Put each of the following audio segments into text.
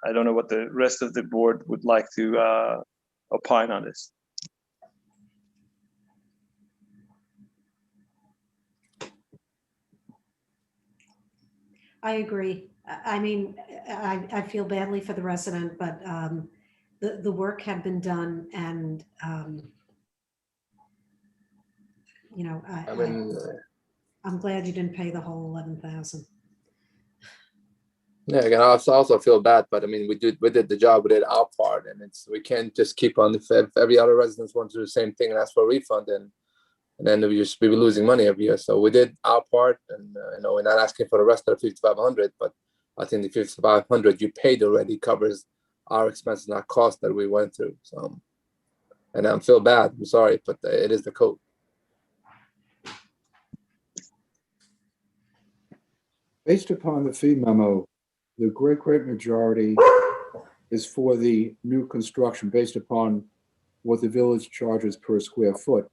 I don't know what the rest of the board would like to opine on this. I agree. I mean, I feel badly for the resident, but the work had been done, and you know, I'm glad you didn't pay the whole 11,000. Yeah, again, I also feel bad, but I mean, we did the job, we did our part, and we can't just keep on. If every other residents want to do the same thing and ask for a refund, and then we just be losing money every year. So we did our part, and you know, we're not asking for the rest of the 5,500, but I think the 5,500 you paid already covers our expenses and our costs that we went through. So, and I feel bad. I'm sorry, but it is the code. Based upon the fee memo, the great majority is for the new construction based upon what the village charges per square foot.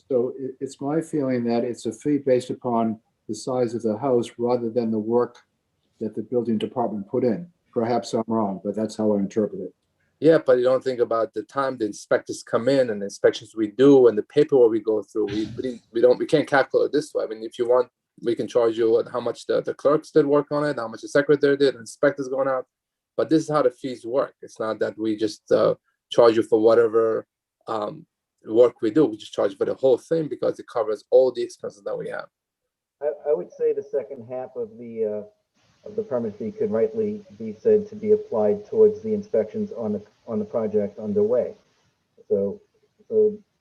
So it's my feeling that it's a fee based upon the size of the house rather than the work that the building department put in. Perhaps I'm wrong, but that's how I interpret it. Yeah, but you don't think about the time the inspectors come in and the inspections we do and the paperwork we go through. We can't calculate it this way. I mean, if you want, we can charge you how much the clerks did work on it, how much the secretary did, inspectors going out. But this is how the fees work. It's not that we just charge you for whatever work we do. We just charge for the whole thing because it covers all the expenses that we have. I would say the second half of the permit fee could rightly be said to be applied towards the inspections on the project underway. So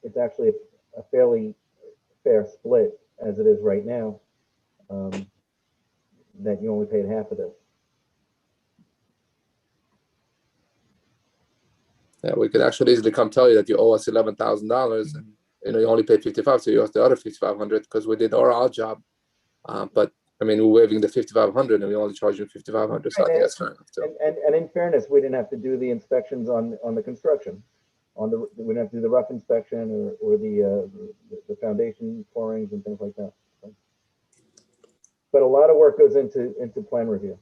it's actually a fairly fair split as it is right now. That you only paid half of this. Yeah, we could actually easily come tell you that you owe us $11,000, and you only paid 55, so you owe us the other 5,500 because we did our job. But I mean, we're waiving the 5,500, and we only charge you 5,500. So I think that's fair enough too. And in fairness, we didn't have to do the inspections on the construction. We didn't have to do the rough inspection or the foundation pourings and things like that. But a lot of work goes into plan review.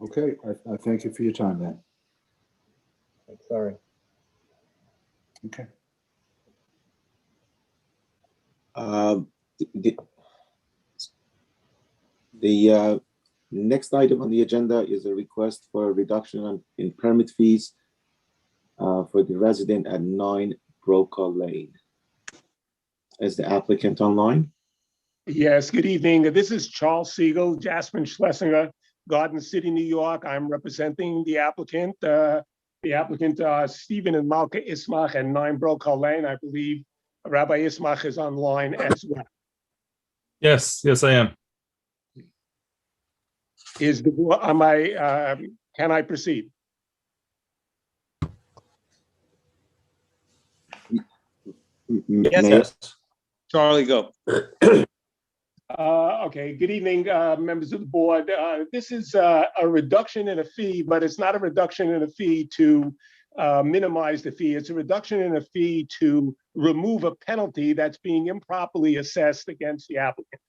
Okay, I thank you for your time then. Sorry. Okay. The next item on the agenda is a request for a reduction in permit fees for the resident at 9 Brokaw Lane. Is the applicant online? Yes, good evening. This is Charles Siegel, Jasmine Schlesinger, Garden City, New York. I'm representing the applicant. Stephen and Malka Ismach at 9 Brokaw Lane. I believe Rabbi Ismach is online as well. Yes, I am. Can I proceed? Yes. Charlie, go. Okay, good evening, members of the board. This is a reduction in a fee, but it's not a reduction in a fee to minimize the fee. It's a reduction in a fee to remove a penalty that's being improperly assessed against the applicant.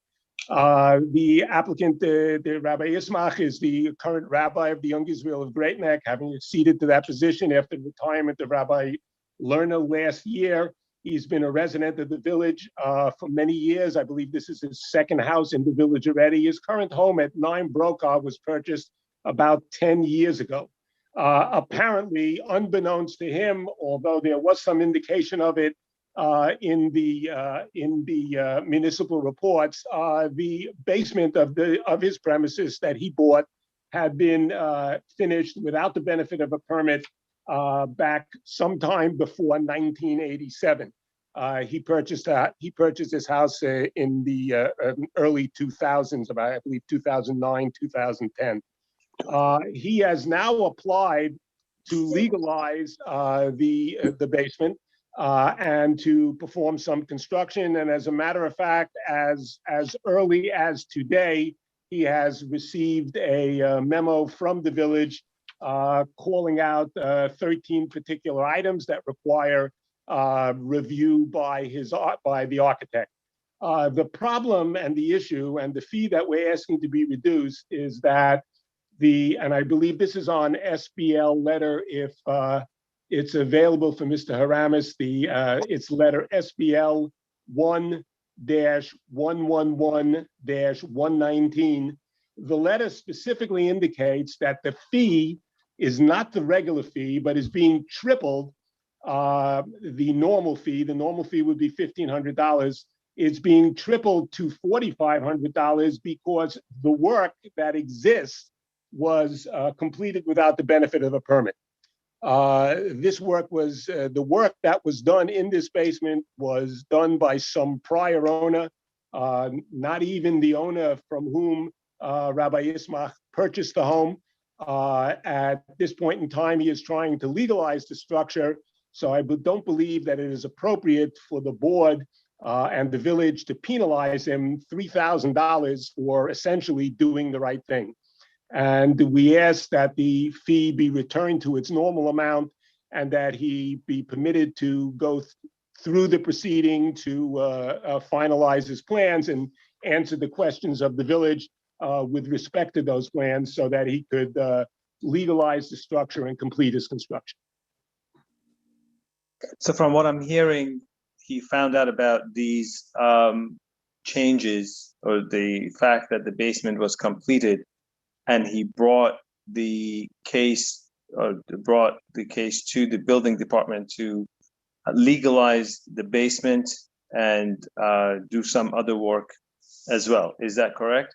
The applicant, the Rabbi Ismach, is the current rabbi of the Young Israel of Great Neck, having acceded to that position after retirement of Rabbi Lerner last year. He's been a resident of the village for many years. I believe this is his second house in the village already. His current home at 9 Brokaw was purchased about 10 years ago. Apparently, unbeknownst to him, although there was some indication of it in the municipal reports, the basement of his premises that he bought had been finished without the benefit of a permit back sometime before 1987. He purchased this house in the early 2000s, about I believe 2009, 2010. He has now applied to legalize the basement and to perform some construction. And as a matter of fact, as early as today, he has received a memo from the village calling out 13 particular items that require review by the architect. The problem and the issue and the fee that we're asking to be reduced is that and I believe this is on SBL letter, if it's available for Mr. Haramis, it's letter SBL 1-111-119. The letter specifically indicates that the fee is not the regular fee, but is being tripled. The normal fee would be $1,500. It's being tripled to $4,500 because the work that exists was completed without the benefit of a permit. This work was, the work that was done in this basement was done by some prior owner, not even the owner from whom Rabbi Ismach purchased the home. At this point in time, he is trying to legalize the structure. So I don't believe that it is appropriate for the board and the village to penalize him $3,000 for essentially doing the right thing. And we ask that the fee be returned to its normal amount and that he be permitted to go through the proceeding to finalize his plans and answer the questions of the village with respect to those plans so that he could legalize the structure and complete his construction. So from what I'm hearing, he found out about these changes or the fact that the basement was completed, and he brought the case to the building department to legalize the basement and do some other work as well. Is that correct?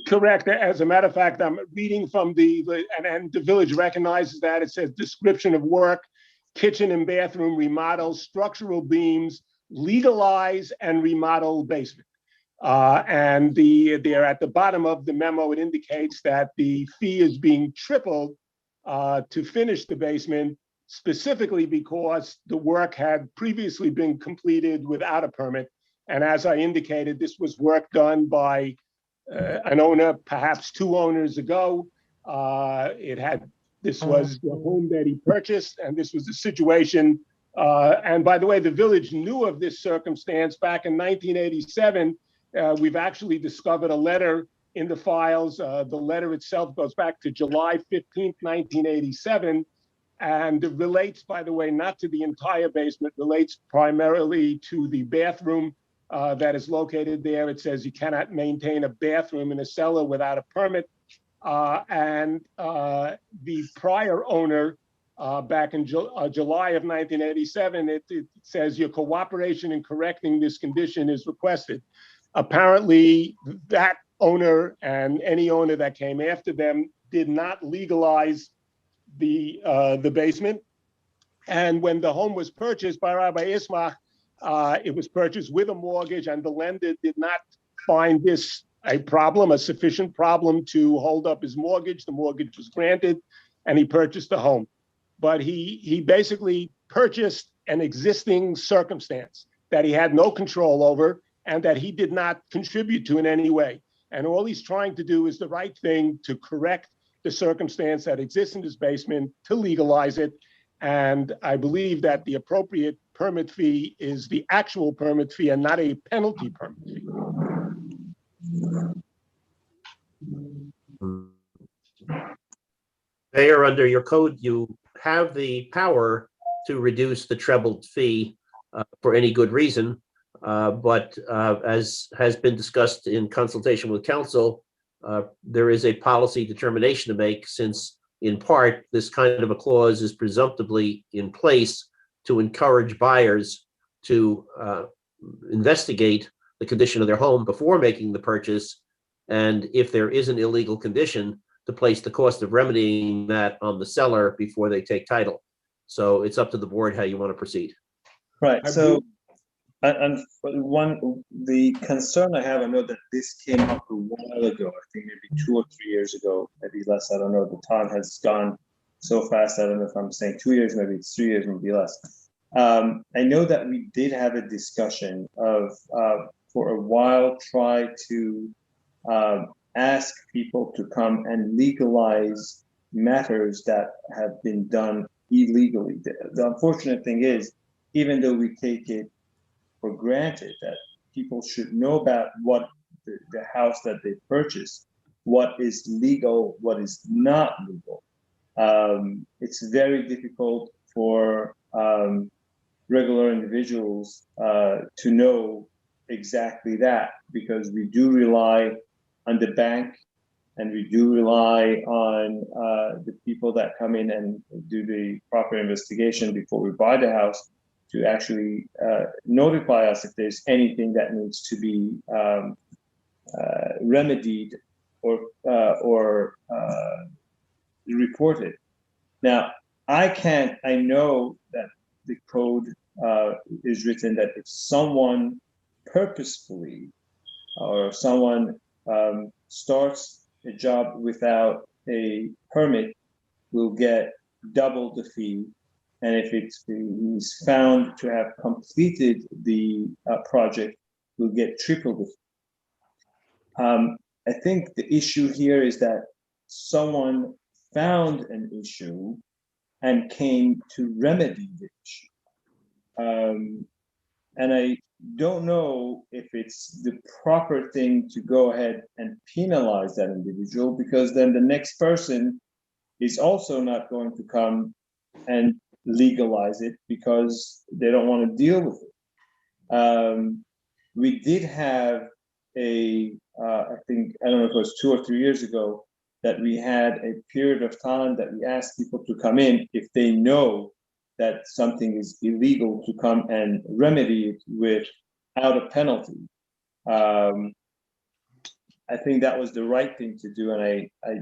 Correct. As a matter of fact, I'm reading from and the village recognizes that. It says description of work, kitchen and bathroom remodel, structural beams, legalize and remodel basement. And they're at the bottom of the memo. It indicates that the fee is being tripled to finish the basement, specifically because the work had previously been completed without a permit. And as I indicated, this was work done by an owner, perhaps two owners ago. This was the home that he purchased, and this was the situation. And by the way, the village knew of this circumstance back in 1987. We've actually discovered a letter in the files. The letter itself goes back to July 15th, 1987, and it relates, by the way, not to the entire basement, relates primarily to the bathroom that is located there. It says you cannot maintain a bathroom in a cellar without a permit. And the prior owner, back in July of 1987, it says your cooperation in correcting this condition is requested. Apparently, that owner and any owner that came after them did not legalize the basement. And when the home was purchased by Rabbi Ismach, it was purchased with a mortgage, and the lender did not find this a sufficient problem to hold up his mortgage. The mortgage was granted, and he purchased the home. But he basically purchased an existing circumstance that he had no control over and that he did not contribute to in any way. And all he's trying to do is the right thing to correct the circumstance that exists in his basement, to legalize it. And I believe that the appropriate permit fee is the actual permit fee and not a penalty permit fee. Mayor, under your code, you have the power to reduce the trebled fee for any good reason. But as has been discussed in consultation with council, there is a policy determination to make, since in part, this kind of a clause is presumptively in place to encourage buyers to investigate the condition of their home before making the purchase. And if there is an illegal condition, to place the cost of remedying that on the seller before they take title. So it's up to the board how you want to proceed. Right. So, and the concern I have, I know that this came up a while ago, I think maybe 2 or 3 years ago, maybe less, I don't know. The time has gone so fast, I don't know if I'm saying 2 years, maybe it's 3 years, maybe less. I know that we did have a discussion of, for a while, try to ask people to come and legalize matters that have been done illegally. The unfortunate thing is, even though we take it for granted that people should know about what the house that they purchased, what is legal, what is not legal. It's very difficult for regular individuals to know exactly that, because we do rely on the bank and we do rely on the people that come in and do the proper investigation before we buy the house to actually notify us if there's anything that needs to be remedied or reported. Now, I know that the code is written that if someone purposefully or someone starts a job without a permit, will get double the fee. And if he's found to have completed the project, will get triple the fee. I think the issue here is that someone found an issue and came to remedy the issue. And I don't know if it's the proper thing to go ahead and penalize that individual, because then the next person is also not going to come and legalize it because they don't want to deal with it. We did have I think, I don't know if it was 2 or 3 years ago, that we had a period of time that we asked people to come in if they know that something is illegal, to come and remedy it without a penalty. I think that was the right thing to do, and I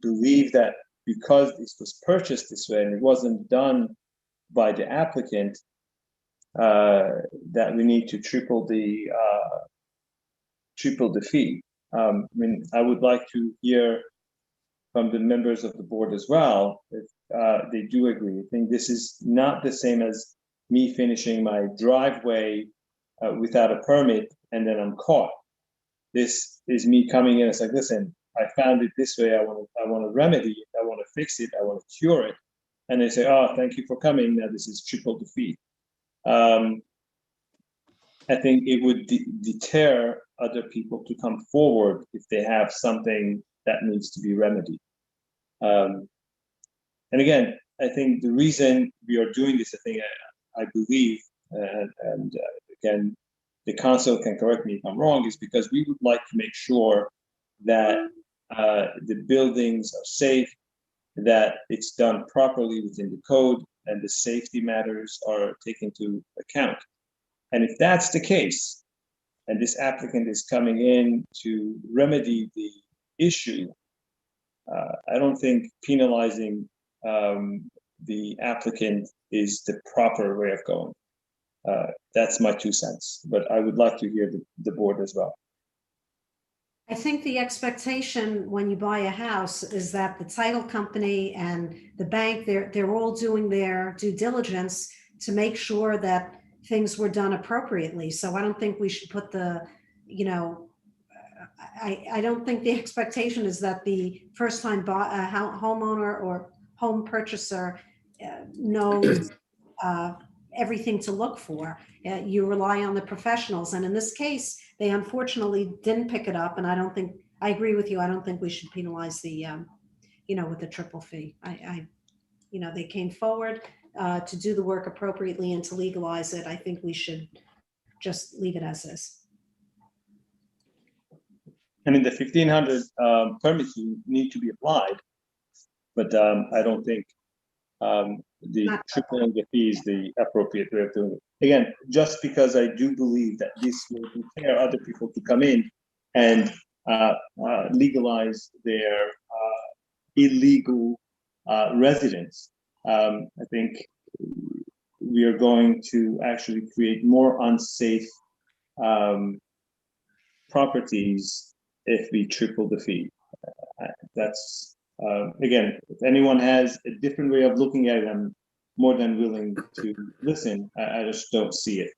believe that because this was purchased this way and it wasn't done by the applicant, that we need to triple the fee. I mean, I would like to hear from the members of the board as well if they do agree. I think this is not the same as me finishing my driveway without a permit and then I'm caught. This is me coming in and saying, listen, I found it this way. I want to remedy it. I want to fix it. I want to cure it. And they say, oh, thank you for coming. Now this is triple the fee. I think it would deter other people to come forward if they have something that needs to be remedied. And again, I think the reason we are doing this, I believe, and again, the council can correct me if I'm wrong, is because we would like to make sure that the buildings are safe, that it's done properly within the code, and the safety matters are taken into account. And if that's the case, and this applicant is coming in to remedy the issue, I don't think penalizing the applicant is the proper way of going. That's my 2 cents, but I would like to hear the board as well. I think the expectation when you buy a house is that the title company and the bank, they're all doing their due diligence to make sure that things were done appropriately. So I don't think we should put I don't think the expectation is that the first time homeowner or home purchaser knows everything to look for. You rely on the professionals. And in this case, they unfortunately didn't pick it up. And I agree with you. I don't think we should penalize the, with the triple fee. They came forward to do the work appropriately and to legalize it. I think we should just leave it as is. I mean, the 1,500 permits need to be applied, but I don't think the tripling the fee is the appropriate way of doing it. Again, just because I do believe that this will deter other people to come in and legalize their illegal residence. I think we are going to actually create more unsafe properties if we triple the fee. That's again, if anyone has a different way of looking at it, I'm more than willing to listen. I just don't see it.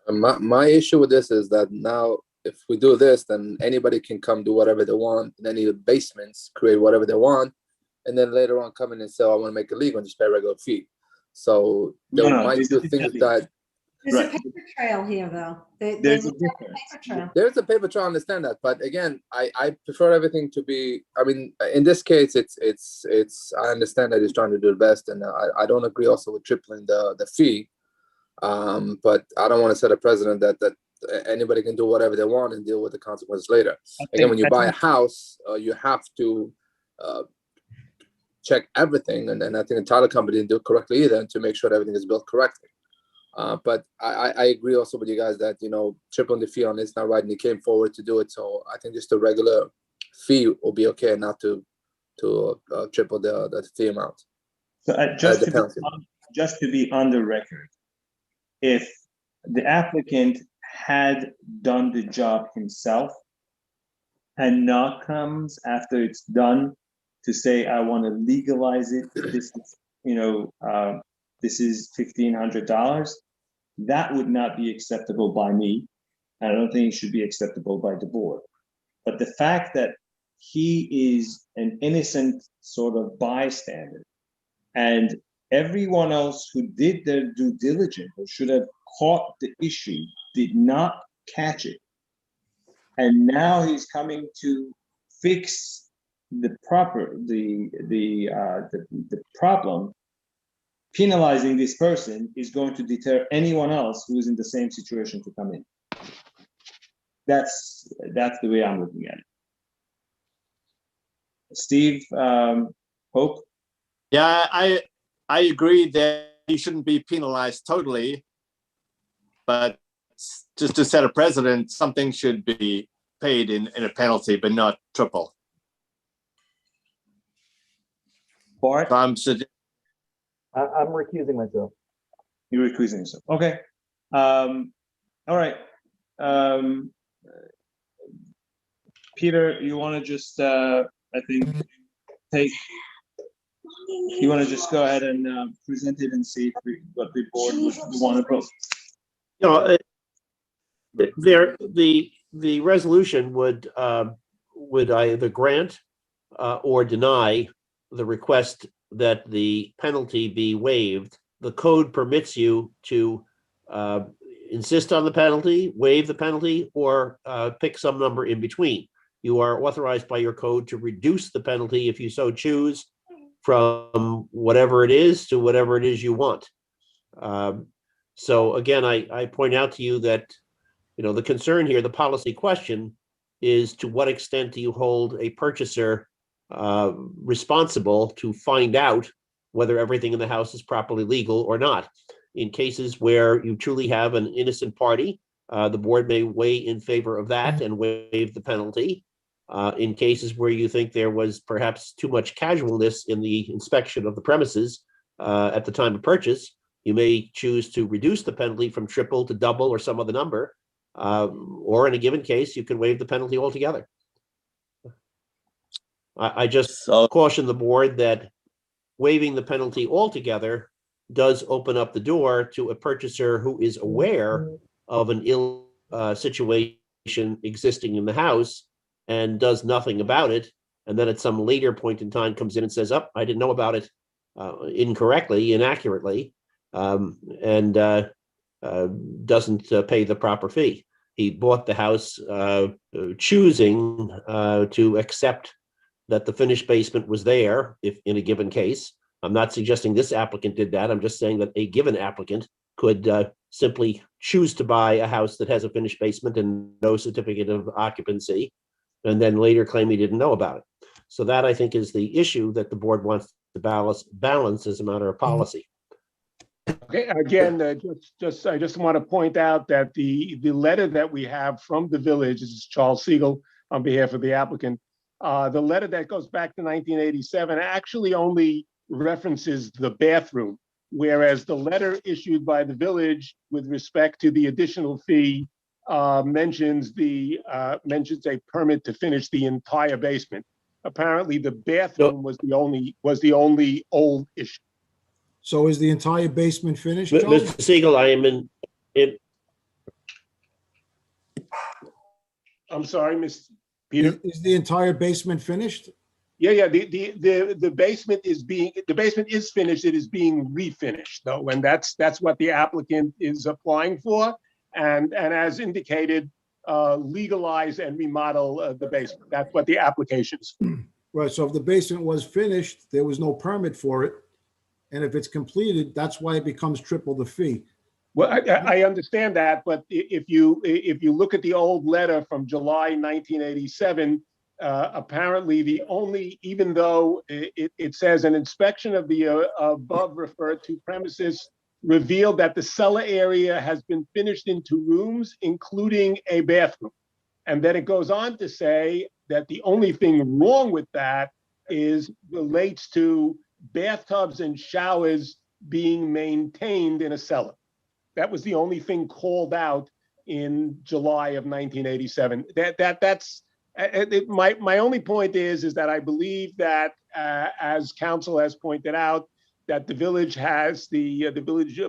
My issue with this is that now if we do this, then anybody can come do whatever they want in any of the basements, create whatever they want, and then later on come in and say, I want to make it legal and just pay a regular fee. So there No, might this be is things the- that There's a Right. paper trail here, though. There's a looked at the difference. paper trail. there's a paper trail, I understand that, but again, I prefer everything to be, I mean, in this case, I understand that he's trying to do the best, and I don't agree also with tripling the fee. But I don't want to set a precedent that anybody can do whatever they want and deal with the consequences later. Again, when you buy a house, you have to check everything, and then I think the title company didn't do it correctly either, to make sure that everything is built correctly. But I agree also with you guys that, tripling the fee on it's not right, and you came forward to do it. So I think just the regular fee will be okay, not to triple the fee amount. So The penalty. just to be on the record, if the applicant had done the job himself and now comes after it's done to say, I want to legalize it, this is, this is $1,500, that would not be acceptable by me. I don't think it should be acceptable by the board. But the fact that he is an innocent sort of bystander, and everyone else who did their due diligence or should have caught the issue did not catch it, and now he's coming to fix the problem. Penalizing this person is going to deter anyone else who is in the same situation to come in. That's the way I'm looking at it. Steve, Hope? Yeah, I agree that he shouldn't be penalized totally, but just to set a precedent, something should be paid in a penalty, but not triple. Bart? I'm recusing myself. You're recusing yourself. Okay. All right. Peter, you want to just, I think, you want to just go ahead and present it and see what the board would want to vote? The resolution would either grant or deny the request that the penalty be waived. The code permits you to insist on the penalty, waive the penalty, or pick some number in between. You are authorized by your code to reduce the penalty if you so choose, from whatever it is to whatever it is you want. So again, I point out to you that, the concern here, the policy question, is to what extent do you hold a purchaser responsible to find out whether everything in the house is properly legal or not. In cases where you truly have an innocent party, the board may weigh in favor of that and waive the penalty. In cases where you think there was perhaps too much casualness in the inspection of the premises at the time of purchase, you may choose to reduce the penalty from triple to double or some other number, or in a given case, you can waive the penalty altogether. I just caution the board that waiving the penalty altogether does open up the door to a purchaser who is aware of an ill situation existing in the house and does nothing about it, and then at some later point in time comes in and says, "Oh, I didn't know about it," inaccurately, and doesn't pay the proper fee. He bought the house choosing to accept that the finished basement was there, if in a given case. I'm not suggesting this applicant did that. I'm just saying that a given applicant could simply choose to buy a house that has a finished basement and no certificate of occupancy, and then later claim he didn't know about it. So that, I think, is the issue that the board wants to balance as a matter of policy. Okay, again, I just want to point out that the letter that we have from the village, this is Charles Siegel on behalf of the applicant, the letter that goes back to 1987 actually only references the bathroom, whereas the letter issued by the village with respect to the additional fee mentions a permit to finish the entire basement. Apparently, the bathroom was the only old issue. So is the entire basement finished, Charles? Mr. Siegel, I am in. I'm sorry, Mr. Peter. Is the entire basement finished? Yeah, the basement is finished, it is being refinished though, and that's what the applicant is applying for. And as indicated, legalize and remodel the basement. That's what the application is for. Right, so if the basement was finished, there was no permit for it. And if it's completed, that's why it becomes triple the fee. Well, I understand that, but if you look at the old letter from July 1987, apparently even though it says an inspection of the above referred to premises revealed that the cellar area has been finished into rooms, including a bathroom. And then it goes on to say that the only thing wrong with that relates to bathtubs and showers being maintained in a cellar. That was the only thing called out in July of 1987. That's my only point is that I believe that as council has pointed out, that the village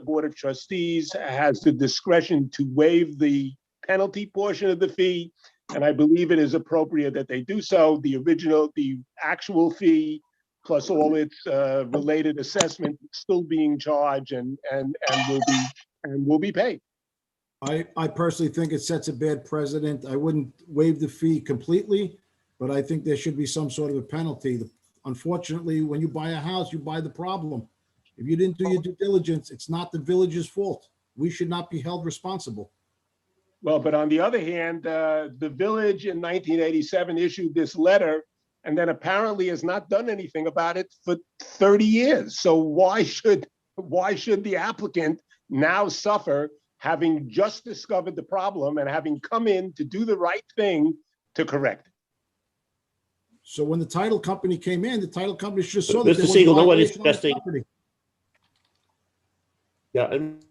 board of trustees has the discretion to waive the penalty portion of the fee, and I believe it is appropriate that they do so. The actual fee plus all its related assessment still being charged and will be paid. I personally think it sets a bad precedent. I wouldn't waive the fee completely, but I think there should be some sort of a penalty. Unfortunately, when you buy a house, you buy the problem. If you didn't do your due diligence, it's not the village's fault. We should not be held responsible. Well, but on the other hand, the village in 1987 issued this letter and then apparently has not done anything about it for 30 years. So why should the applicant now suffer, having just discovered the problem and having come in to do the right thing to correct it? So when the title company came in, the title company just saw Mr. that there was a Siegel, no one is violation on the suggesting. property. Yeah, and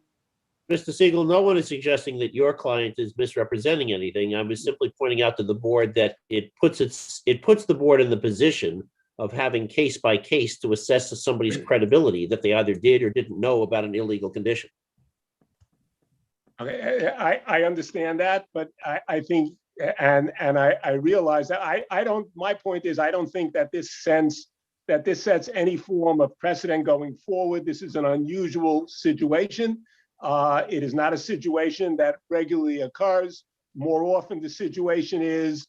Mr. Siegel, no one is suggesting that your client is misrepresenting anything. I was simply pointing out to the board that it puts the board in the position of having case by case to assess somebody's credibility that they either did or didn't know about an illegal condition. Okay, I understand that, but I think, and I realize that my point is, I don't think that this sets any form of precedent going forward. This is an unusual situation. It is not a situation that regularly occurs. More often the situation is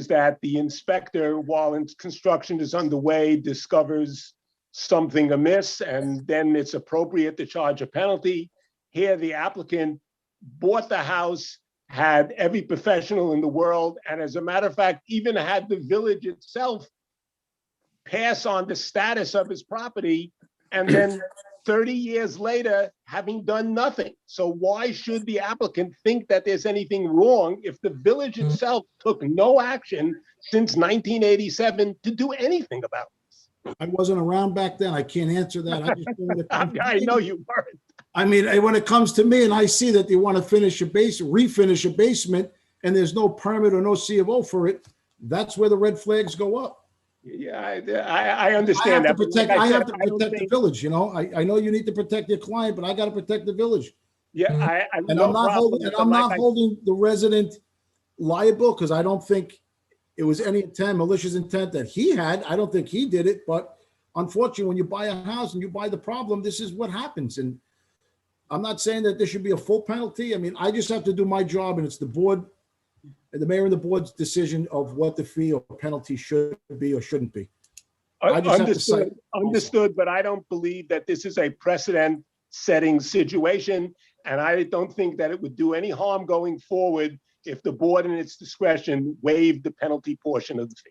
that the inspector, while construction is underway, discovers something amiss, and then it's appropriate to charge a penalty. Here, the applicant bought the house, had every professional in the world, and as a matter of fact, even had the village itself pass on the status of his property, and then 30 years later, having done nothing. So why should the applicant think that there's anything wrong if the village itself took no action since 1987 to do anything about this? I wasn't around back then. I can't answer that. I know you weren't. I mean, when it comes to me and I see that they want to refinish a basement, and there's no permit or no C of O for it, that's where the red flags go up. Yeah, I understand that. I have to protect the village, you know. I know you need to protect your client, but I got to protect the village. Yeah, I'm not holding the resident liable, because I don't think it was any malicious intent that he had. I don't think he did it, but unfortunately, when you buy a house and you buy the problem, this is what happens. And I'm not saying that there should be a full penalty. I mean, I just have to do my job, and it's the board, the mayor and the board's decision of what the fee or penalty should be or shouldn't be. Understood, but I don't believe that this is a precedent-setting situation, and I don't think that it would do any harm going forward if the board in its discretion waived the penalty portion of the fee.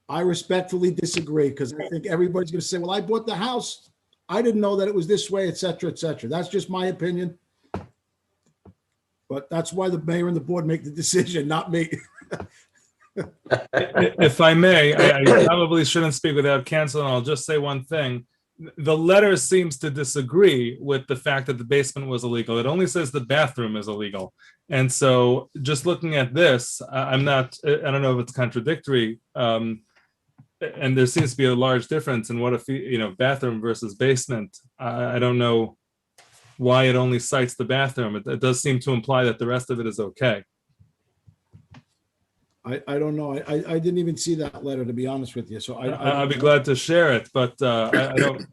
I respectfully disagree, because I think everybody's going to say, well, I bought the house. I didn't know that it was this way, et cetera, et cetera. That's just my opinion. But that's why the mayor and the board make the decision, not me. If I may, I probably shouldn't speak without canceling. I'll just say one thing. The letter seems to disagree with the fact that the basement was illegal. It only says the bathroom is illegal. And so just looking at this, I don't know if it's contradictory. And there seems to be a large difference in what if, bathroom versus basement. I don't know why it only cites the bathroom. It does seem to imply that the rest of it is okay. I don't know. I didn't even see that letter, to be honest with you. So I'd be glad to share it, but I don't.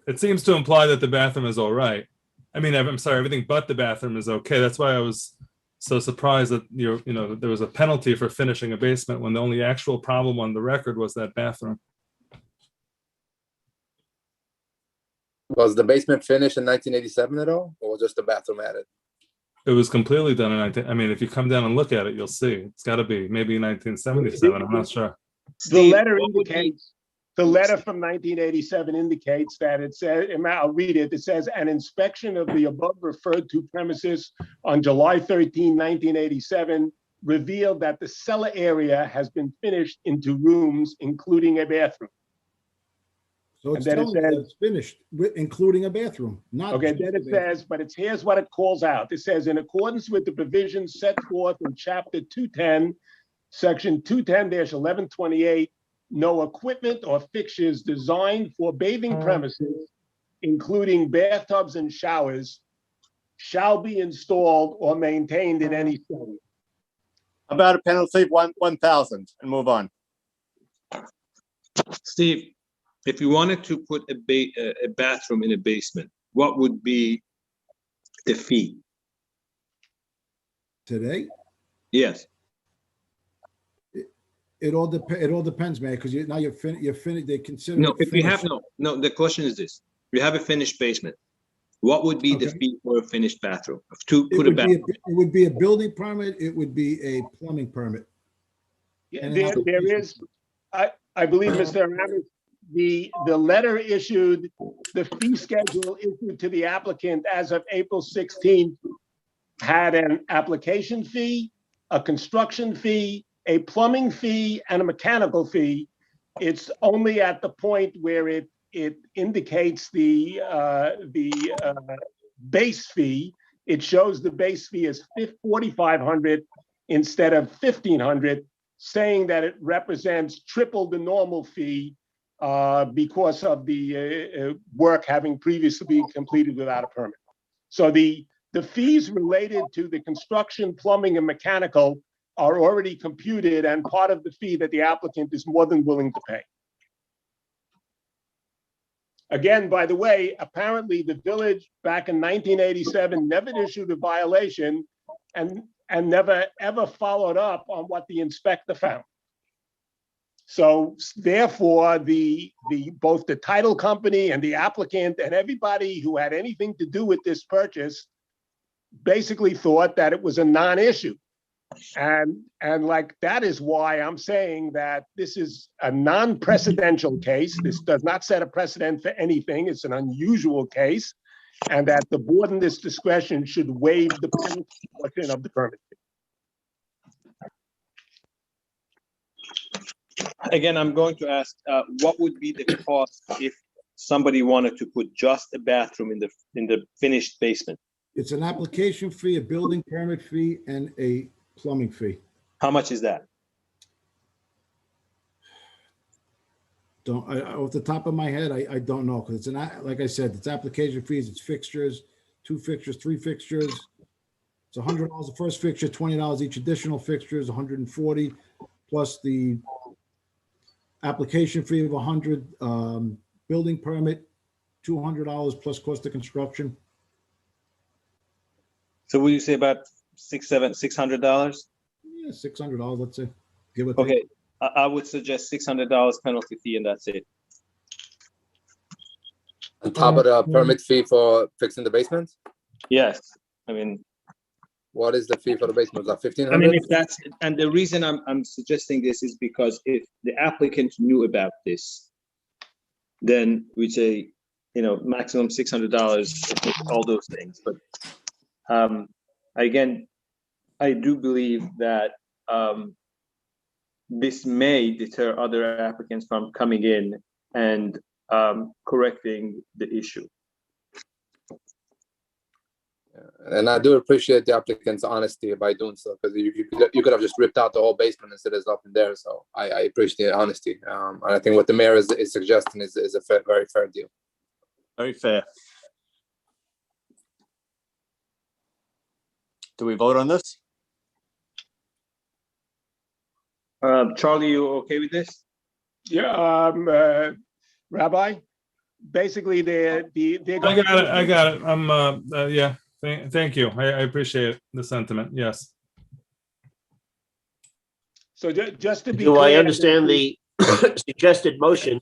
It seems to imply that the bathroom is all right. I mean, I'm sorry, everything but the bathroom is okay. That's why I was so surprised that that there was a penalty for finishing a basement when the only actual problem on the record was that bathroom. Was the basement finished in 1987 at all, or was just the bathroom added? It was completely done in 19. I mean, if you come down and look at it, you'll see it's got to be maybe 1977. I'm not sure. The letter indicates, the letter from 1987 indicates that it says, and I'll read it, it says, an inspection of the above referred to premises on July 13, 1987 revealed that the cellar area has been finished into rooms, including a bathroom. So it's And then it telling you that says- it's finished, including a bathroom, not. Okay, just then a it bathroom. says, but here's what it calls out. It says, in accordance with the provisions set forth in chapter 210, section 210-1128, no equipment or fixtures designed for bathing premises, including bathtubs and showers, shall be installed or maintained in any setting. About a penalty of 1,000 and move on. Steve, if you wanted to put a bathroom in a basement, what would be the fee? Today, Yes. it all depends, man, because you're finished, they consider. No, it if you have, finished. no, the question is this. You have a finished basement. What would be the Okay. fee for a finished bathroom? To It put a would be, bathroom? it would be a building permit, it would be a plumbing permit. Yeah, And there application. is, I believe, Mr. Aramis, the letter issued, the fee schedule issued to the applicant as of April 16th had an application fee, a construction fee, a plumbing fee, and a mechanical fee. It's only at the point where it indicates the base fee. It shows the base fee is $4,500 instead of $1,500, saying that it represents triple the normal fee because of the work having previously been completed without a permit. So the fees related to the construction, plumbing, and mechanical are already computed and part of the fee that the applicant is more than willing to pay. Again, by the way, apparently the village back in 1987 never issued a violation and never ever followed up on what the inspector found. So therefore, both the title company and the applicant and everybody who had anything to do with this purchase basically thought that it was a non-issue. And like, that is why I'm saying that this is a non-precedential case. This does not set a precedent for anything. It's an unusual case. And that the board in this discretion should waive the penalty portion of the permit. Again, I'm going to ask, what would be the cost if somebody wanted to put just a bathroom in the finished basement? It's an application fee, a building permit fee, and a plumbing fee. How much is that? Off the top of my head, I don't know, because like I said, it's application fees, it's fixtures, 2 fixtures, 3 fixtures. It's $100 the first fixture, $20 each additional fixture is $140, plus the application fee of $100, building permit, $200 plus cost of construction. So will you say about $600? Yeah, $600, let's say, give or take. Okay, I would suggest $600 penalty fee and that's it. On top of the permit fee for fixing the basement? Yes, I mean, What is the fee for the basement? Was that I mean, 1,500? if that's, and the reason I'm suggesting this is because if the applicant knew about this, then we'd say, maximum $600, all those things. But again, I do believe that this may deter other applicants from coming in and correcting the issue. And I do appreciate the applicant's honesty by doing so, because you could have just ripped out the whole basement and said there's nothing there. So I appreciate the honesty. And I think what the mayor is suggesting is a very fair deal. Very fair. Do we vote on this? Charlie, you okay with this? Yeah, Rabbi, basically they're I got it. I got it. I'm, yeah, thank you. I appreciate the sentiment. Yes. So just to be Do I clear, understand the suggested motion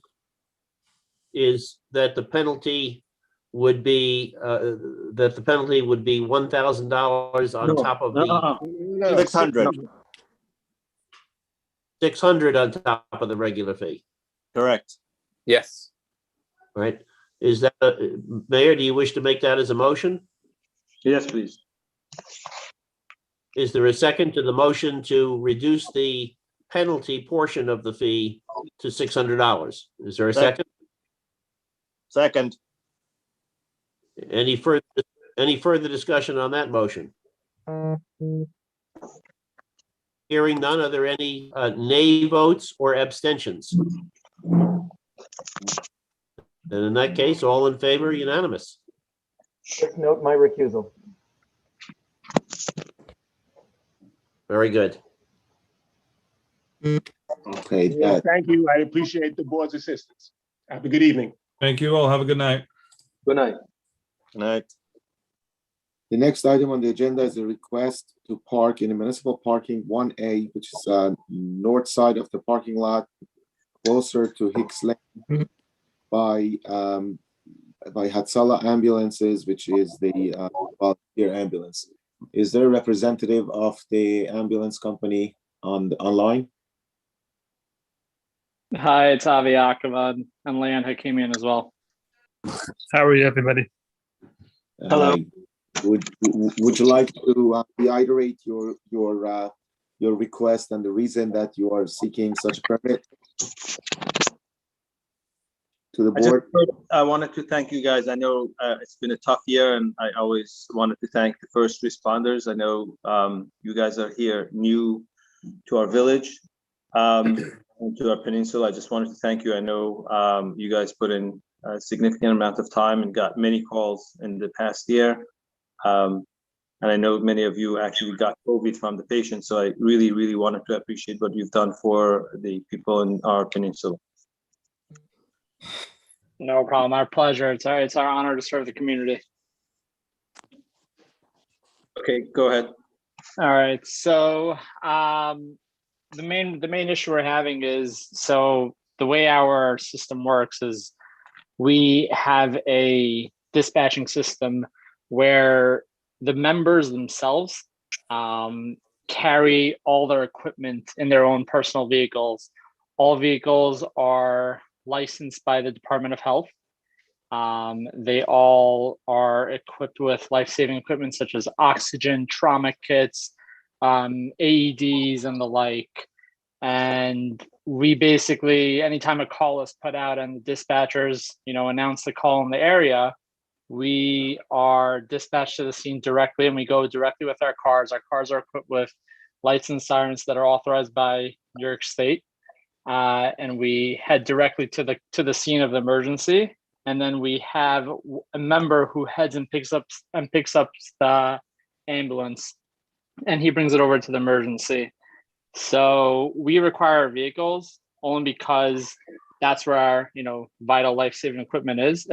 is that the penalty would be, $1,000 on No, top of the No, 600, 600 on top of the regular fee, correct. Yes. right? Is that, Mayor, do you wish to make that as a motion? Yes, please. Is there a second to the motion to reduce the penalty portion of the fee to $600? Is there a second? Second, Any further discussion on that motion? Hearing none, are there any nay votes or abstentions? And in that case, all in favor, unanimous. Just note my recusal. Very good. Okay, yeah, that, thank you. I appreciate the board's assistance. Have a good evening. Thank you all. Have a good night. Good night. good night. the next item on the agenda is a request to park in the municipal parking 1A, which is north side of the parking lot, closer to Hicks Lane by Hatsala Ambulances, which is the volunteer ambulance. Is there a representative of the ambulance company online? Hi, it's Avi Akavad and Leon Hakimian as well. How are you, everybody? Hello. Would you like to reiterate your request and the reason that you are seeking such a permit to the board? I wanted to thank you guys. I know it's been a tough year, and I always wanted to thank the first responders. I know you guys are here new to our village, and to our peninsula. I just wanted to thank you. I know you guys put in a significant amount of time and got many calls in the past year. And I know many of you actually got COVID from the patients. So I really, really wanted to appreciate what you've done for the people in our peninsula. No problem. Our pleasure. It's our honor to serve the community. Okay, go ahead. All right. So the main issue we're having is, so the way our system works is we have a dispatching system where the members themselves carry all their equipment in their own personal vehicles. All vehicles are licensed by the Department of Health. They all are equipped with life-saving equipment such as oxygen, trauma kits, AEDs, and the like. And we basically, anytime a call is put out and the dispatchers, announce the call in the area, we are dispatched to the scene directly, and we go directly with our cars. Our cars are equipped with lights and sirens that are authorized by New York State, and we head directly to the scene of the emergency. And then we have a member who heads and picks up the ambulance, and he brings it over to the emergency. So we require vehicles only because that's where our, vital life-saving equipment is.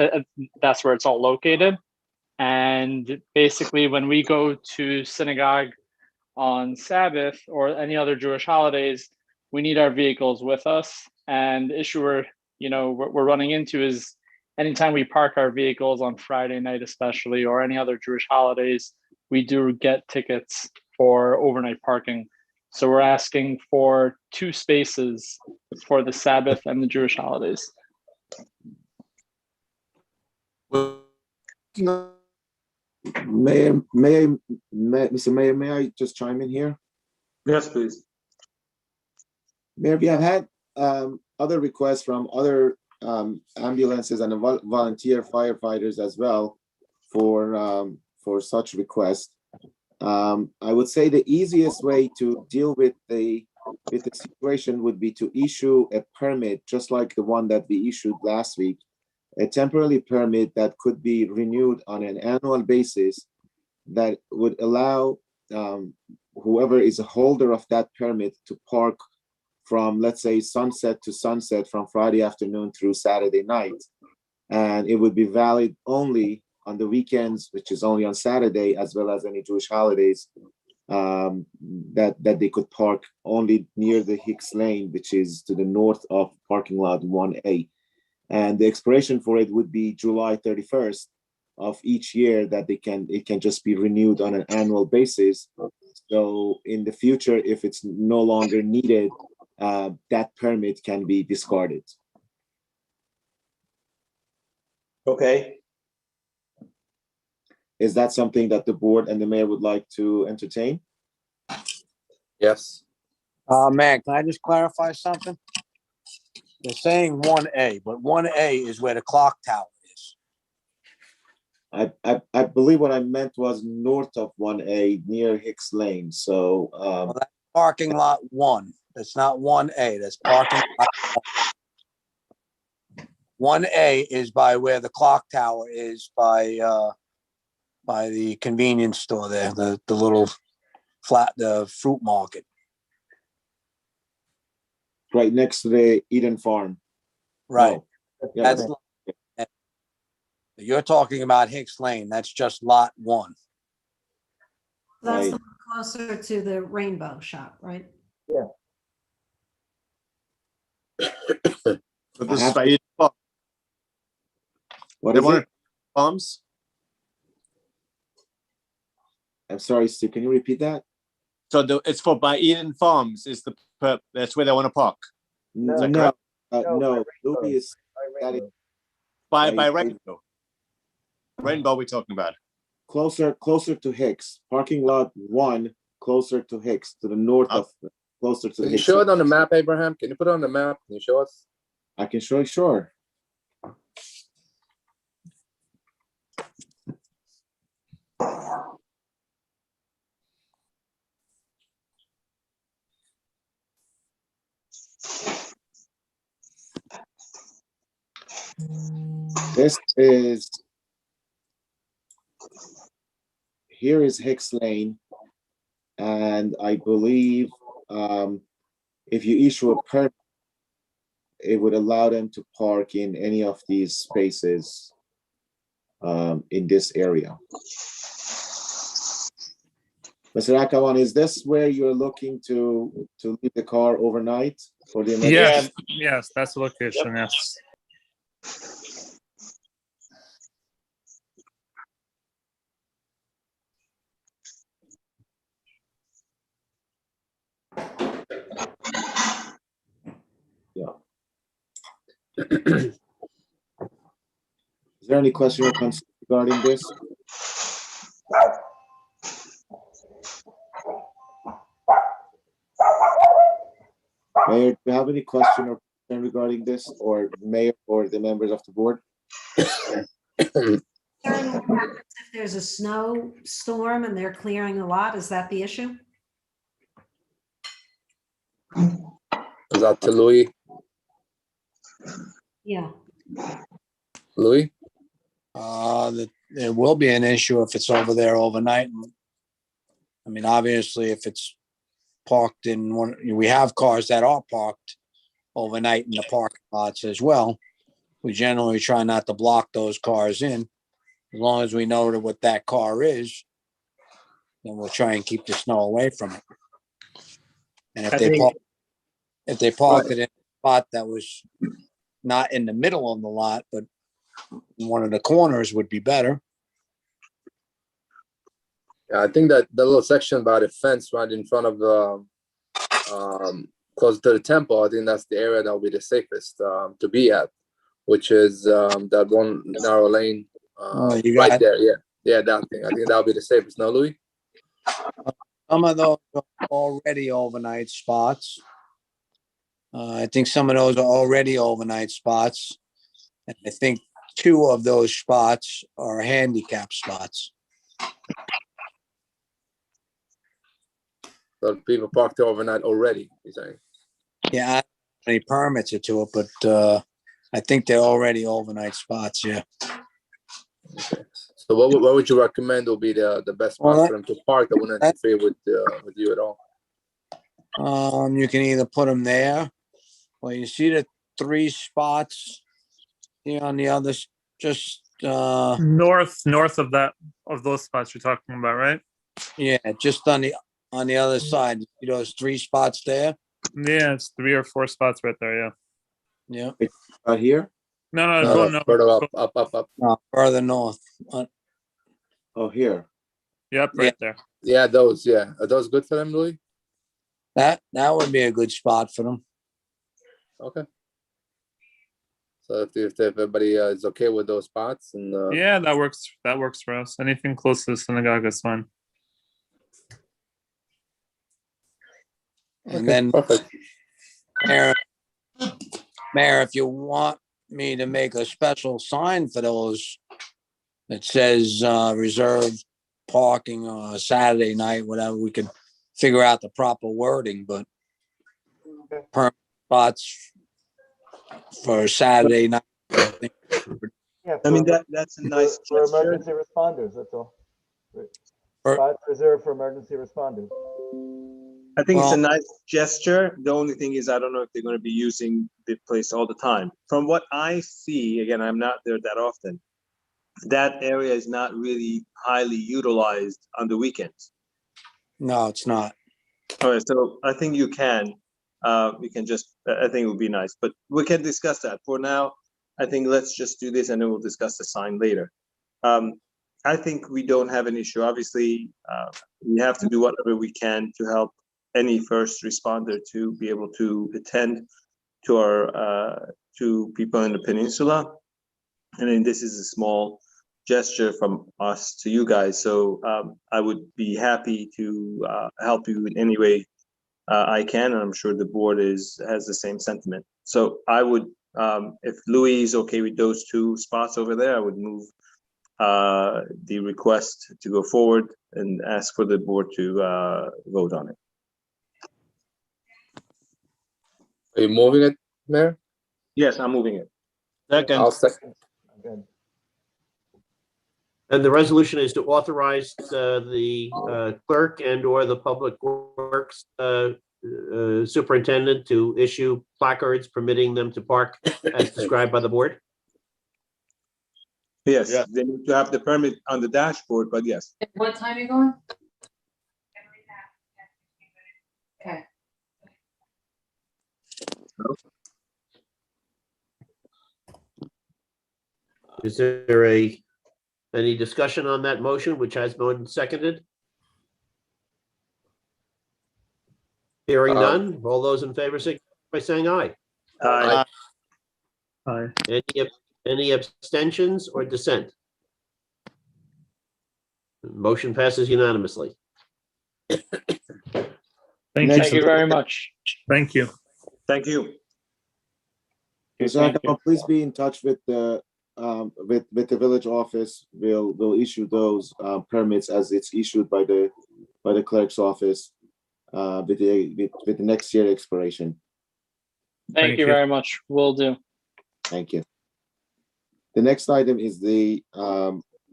That's where it's all located. And basically, when we go to synagogue on Sabbath or any other Jewish holidays, we need our vehicles with us. And the issue we're running into is anytime we park our vehicles on Friday night, especially, or any other Jewish holidays, we do get tickets for overnight parking. So we're asking for 2 spaces for the Sabbath and the Jewish holidays. Mr. Mayor, may I just chime in here? Yes, please. Mayor, we have had other requests from other ambulances and volunteer firefighters as well for such requests. I would say the easiest way to deal with the situation would be to issue a permit, just like the one that we issued last week, a temporary permit that could be renewed on an annual basis that would allow whoever is a holder of that permit to park from, let's say, sunset to sunset from Friday afternoon through Saturday night. And it would be valid only on the weekends, which is only on Saturday, as well as any Jewish holidays, that they could park only near the Hicks Lane, which is to the north of parking lot 1A. And the expiration for it would be July 31st of each year, that it can just be renewed on an annual basis. So in the future, if it's no longer needed, that permit can be discarded. Okay, Is that something that the board and the mayor would like to entertain? Yes. Man, can I just clarify something? They're saying 1A, but 1A is where the clock tower is. I believe what I meant was north of 1A near Hicks Lane. So Well, that's parking lot 1. That's not 1A. That's parking lot 1A is by where the clock tower is, by the convenience store there, the little the fruit market. right next to the Eden Farm. Right. No. Yeah, That's you're talking about Hicks Lane. That's just lot 1. That's the Right. one closer to the Rainbow Shop, right? So this I is have by Eden Farm. What They is want it? farms. I'm sorry, Steve, can you repeat that? So it's for by Eden Farms is that's where they want to park. No, Is that No, correct? no, Rainbow. Louis is, that is By by- Rainbow. Rainbow we're talking about. closer to Hicks, parking lot 1, closer to Hicks, to the north of, closer to Can you Hicks. show it on the map, Abraham? Can you put it on the map? Can you show us? I can show you, sure. This is, here is Hicks Lane. And I believe if you issue a permit, it would allow them to park in any of these spaces in this area. Mr. Akawan, is this where you're looking to leave the car overnight for the emergency? Yes, yes, that's the location, yes. Is there any question or concern regarding this? Mayor, do you have any question or concern regarding this, or mayor or the members of the board? Concern what happens if there's a snowstorm and they're clearing a lot? Is that the issue? Is that to Louis? Yeah. Louis? There will be an issue if it's over there overnight. I mean, obviously, if it's parked in one, we have cars that are parked overnight in the parking lots as well. We generally try not to block those cars in. As long as we know what that car is, then we'll try and keep the snow away from it. And if they parked it in a spot that was not in the middle of the lot, but in one of the corners would be better. Yeah, I think that the little section by the fence right in front of the close to the temple, I think that's the area that will be the safest to be at, which is that one narrow lane you right got- there. Yeah, that thing. I think that'll be the safest. No, Louis? Some of those are already overnight spots. I think some of those are already overnight spots. And I think 2 of those spots are handicap spots. So people parked there overnight already, you're saying? Yeah, I don't have any permits to it, but I think they're already overnight spots, yeah. So what would you recommend will be the best spot Well, for them to park that wouldn't interfere with you at all? You can either put them there, or you see the 3 spots here on the others, just, North of those spots you're talking about, right? yeah, just on the other side. You see those 3 spots there? Yeah, it's 3 or 4 spots right there. Yeah. Yeah. Right here? No, No, go no, no. further Go, up. No, further north. Oh, here. yep, right there. Yeah, those. Yeah, are those good for them, Louis? That would be a good spot for them. Okay. So if everybody is okay with those spots, and Yeah, that works. That works for us. Anything close to the synagogue is fine. And then, perfect. Mayor, if you want me to make a special sign for those that says reserved parking on a Saturday night, whatever, we could figure out the proper wording, but permanent spots for Saturday night. Yeah, I mean, that's a nice for gesture. emergency responders, that's all. For- Spots reserved for emergency responders. I think it's a Well- nice gesture. The only thing is, I don't know if they're going to be using the place all the time. From what I see, again, I'm not there that often. That area is not really highly utilized on the weekends. No, it's not. All right, so I think you can just, I think it would be nice, but we can discuss that. For now, I think let's just do this and then we'll discuss the sign later. I think we don't have an issue. Obviously, we have to do whatever we can to help any first responder to be able to attend to our to people in the peninsula. And then this is a small gesture from us to you guys. So I would be happy to help you in any way I can, and I'm sure the board has the same sentiment. So I would, if Louis is okay with those 2 spots over there, I would move the request to go forward and ask for the board to vote on it. Are you moving it, Mayor? Yes, I'm moving it. Second. I'll second. Good. And the resolution is to authorize the clerk and or the public works superintendent to issue placards permitting them to park as described by the board. Yes, Yeah. they need to have the permit on the dashboard, but yes. What time are you going? Okay. Is there any discussion on that motion, which has been seconded? Hearing none, all those in favor, signify by saying aye. Aye. Hi. Any abstentions or dissent? Motion passes unanimously. Thank you very much. Thank you. Thank you. Thank you. Please be in touch with the village office. We'll issue those permits as it's issued by the clerk's office with the next year expiration. Thank you very much. Will do. Thank you. The next item is the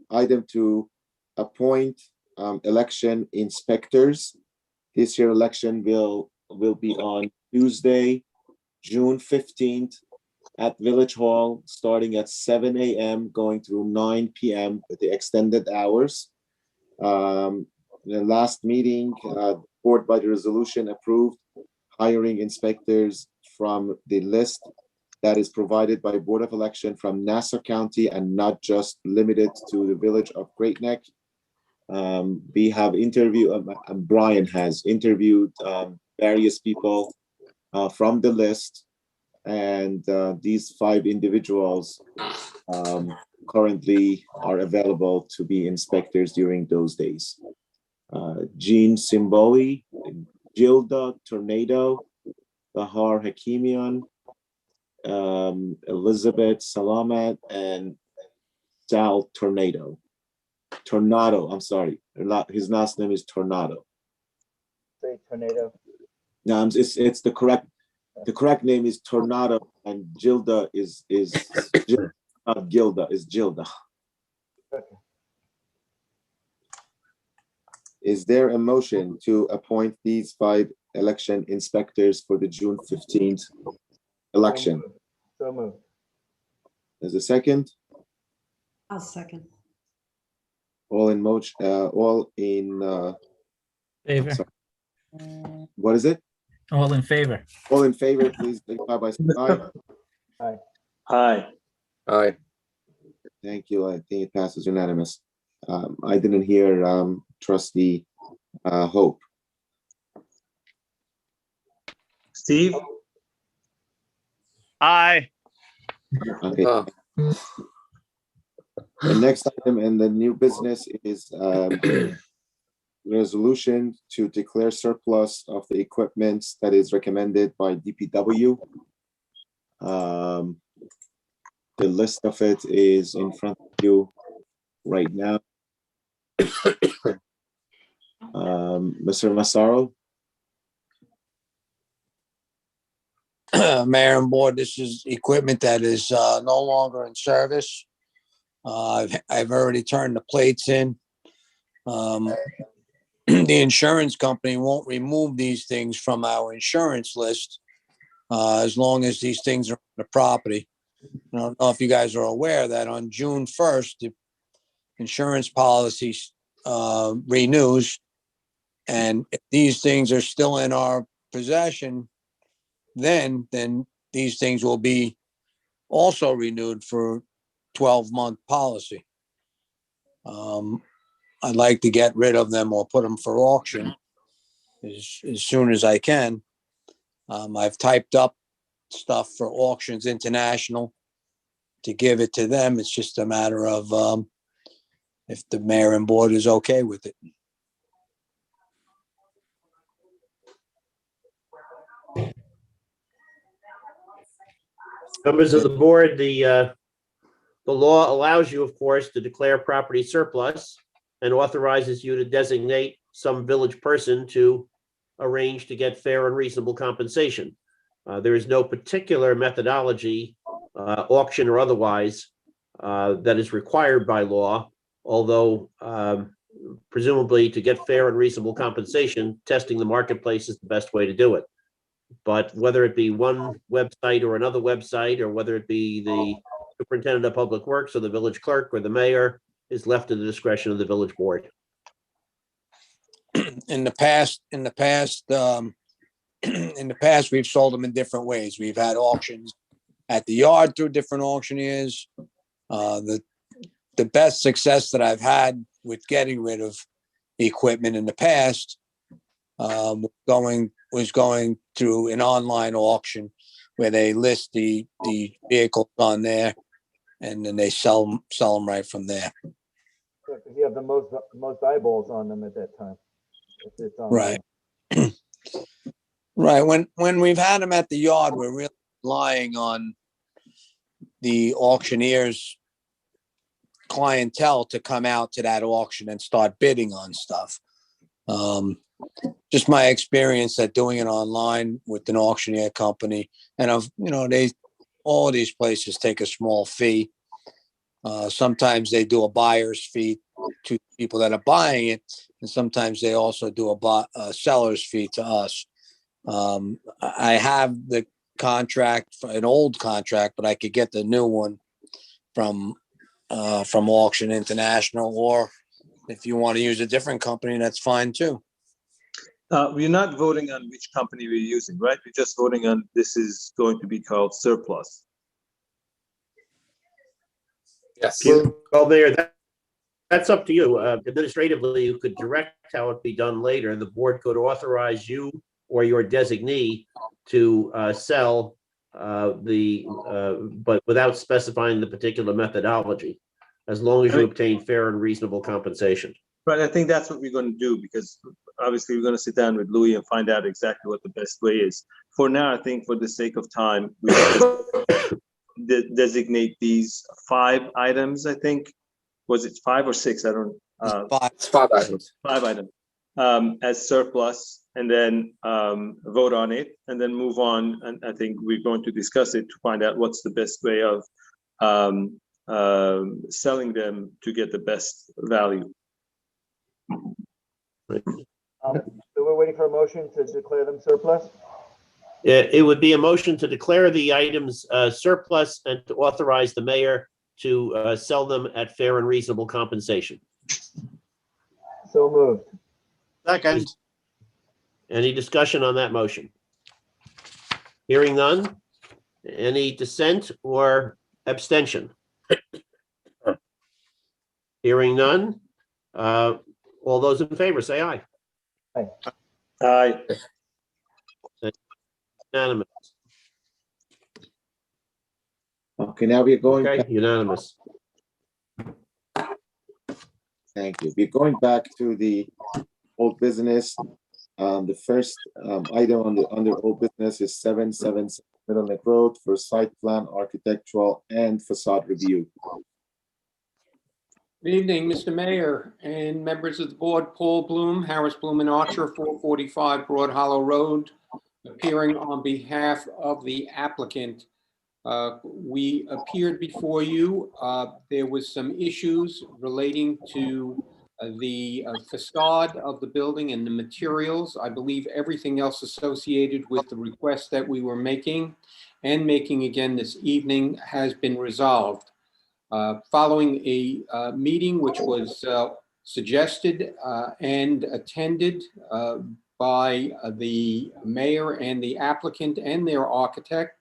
item to appoint election inspectors. This year election will be on Tuesday, June 15th at Village Hall, starting at 7 a.m., going through 9 p.m. with the extended hours. The last meeting, board by the resolution approved hiring inspectors from the list that is provided by Board of Election from Nassau County and not just limited to the village of Great Neck. We have interviewed, Brian has interviewed various people from the list, and these 5 individuals currently are available to be inspectors during those days. Jean Simboli, Gilda Tornado, Bahar Hakimian, Elizabeth Salamat, and Sal Tornado, I'm sorry. His last name is Tornado. Say tornado. No, it's the correct name is Tornado, and Gilda is not Gilda, is Gilda. Okay. Is there a motion to appoint these 5 election inspectors for the June 15th election. So moved. There's a second. I'll second. All in motion, all in, Favor. sorry. What is it? All in favor. All in favor, please signify by saying aye. Aye. Aye. Thank you. I think it passes unanimous. I didn't hear trustee Hope. Steve? Aye. Okay. Oh. The next item in the new business is resolution to declare surplus of the equipment that is recommended by DPW. The list of it is in front of you right now. Mr. Massaro? Mayor and board, this is equipment that is no longer in service. I've already turned the plates in. The insurance company won't remove these things from our insurance list as long as these things are on the property. I don't know if you guys are aware that on June 1st, the insurance policy renews. And if these things are still in our possession, then these things will be also renewed for 12-month policy. I'd like to get rid of them or put them for auction as soon as I can. I've typed up stuff for Auctions International to give it to them. It's just a matter of if the mayor and board is okay with it. Members of the board, the law allows you, of course, to declare property surplus and authorizes you to designate some village person to arrange to get fair and reasonable compensation. There is no particular methodology, auction or otherwise, that is required by law, although presumably to get fair and reasonable compensation, testing the marketplace is the best way to do it. But whether it be one website or another website, or whether it be the superintendent of public works or the village clerk or the mayor, is left to the discretion of the village board. In the past, we've sold them in different ways. We've had auctions at the yard through different auctioneers. The best success that I've had with getting rid of equipment in the past was going through an online auction where they list the vehicles on there and then they sell them right from there. Because you have the most eyeballs on them at that time. If it's online. Right. Right. When we've had them at the yard, we're really relying on the auctioneer's clientele to come out to that auction and start bidding on stuff. Just my experience at doing it online with an auctioneer company, and all of these places take a small fee. Sometimes they do a buyer's fee to people that are buying it, and sometimes they also do a seller's fee to us. I have the contract, an old contract, but I could get the new one from Auction International, or if you want to use a different company, that's fine too. We're not voting on which company we're using, right? We're just voting on this is going to be called surplus. Yes. Well, Mayor, that's up to you. Administratively, you could direct how it be done later. The board could authorize you or your designee to sell but without specifying the particular methodology, as long as you obtain fair and reasonable compensation. Right, I think that's what we're going to do, because obviously we're going to sit down with Louis and find out exactly what the best way is. For now, I think for the sake of time, we designate these 5 items, I think. Was it 5 or 6? I don't. It's 5 items. 5 items as surplus, and then vote on it, and then move on. And I think we're going to discuss it to find out what's the best way of selling them to get the best value. The So we're waiting for a motion to declare them surplus? It would be a motion to declare the items surplus and to authorize the mayor to sell them at fair and reasonable compensation. So moved. Second, Any discussion on that motion? Hearing none. Any dissent or abstention? Hearing none. All those in favor, say aye. Aye. Unanimous. Okay, now we're going, Okay, unanimous. thank you. We're going back to the old business. The first item under old business is 777 Middle Neck Road for site plan, architectural, and facade review. Good evening, Mr. Mayor and members of the board. Paul Bloom, Harris Bloom and Archer, 445 Broad Hollow Road, appearing on behalf of the applicant. We appeared before you. There was some issues relating to the facade of the building and the materials. I believe everything else associated with the request that we were making and making again this evening has been resolved. Following a meeting which was suggested and attended by the mayor and the applicant and their architect,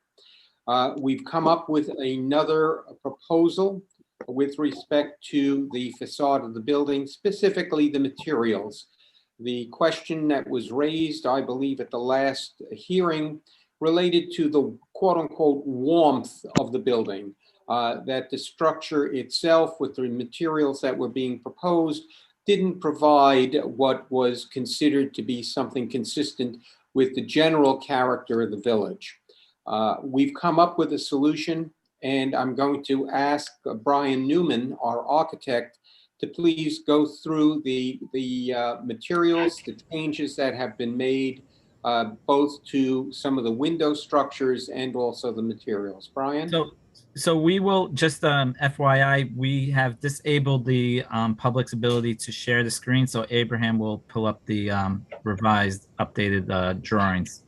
we've come up with another proposal with respect to the facade of the building, specifically the materials. The question that was raised, I believe, at the last hearing related to the quote-unquote warmth of the building. That the structure itself with the materials that were being proposed didn't provide what was considered to be something consistent with the general character of the village. We've come up with a solution, and I'm going to ask Brian Newman, our architect, to please go through the materials, the changes that have been made, both to some of the window structures and also the materials. Brian? So we will just FYI, we have disabled the public's ability to share the screen. So Abraham will pull up the revised, updated drawings.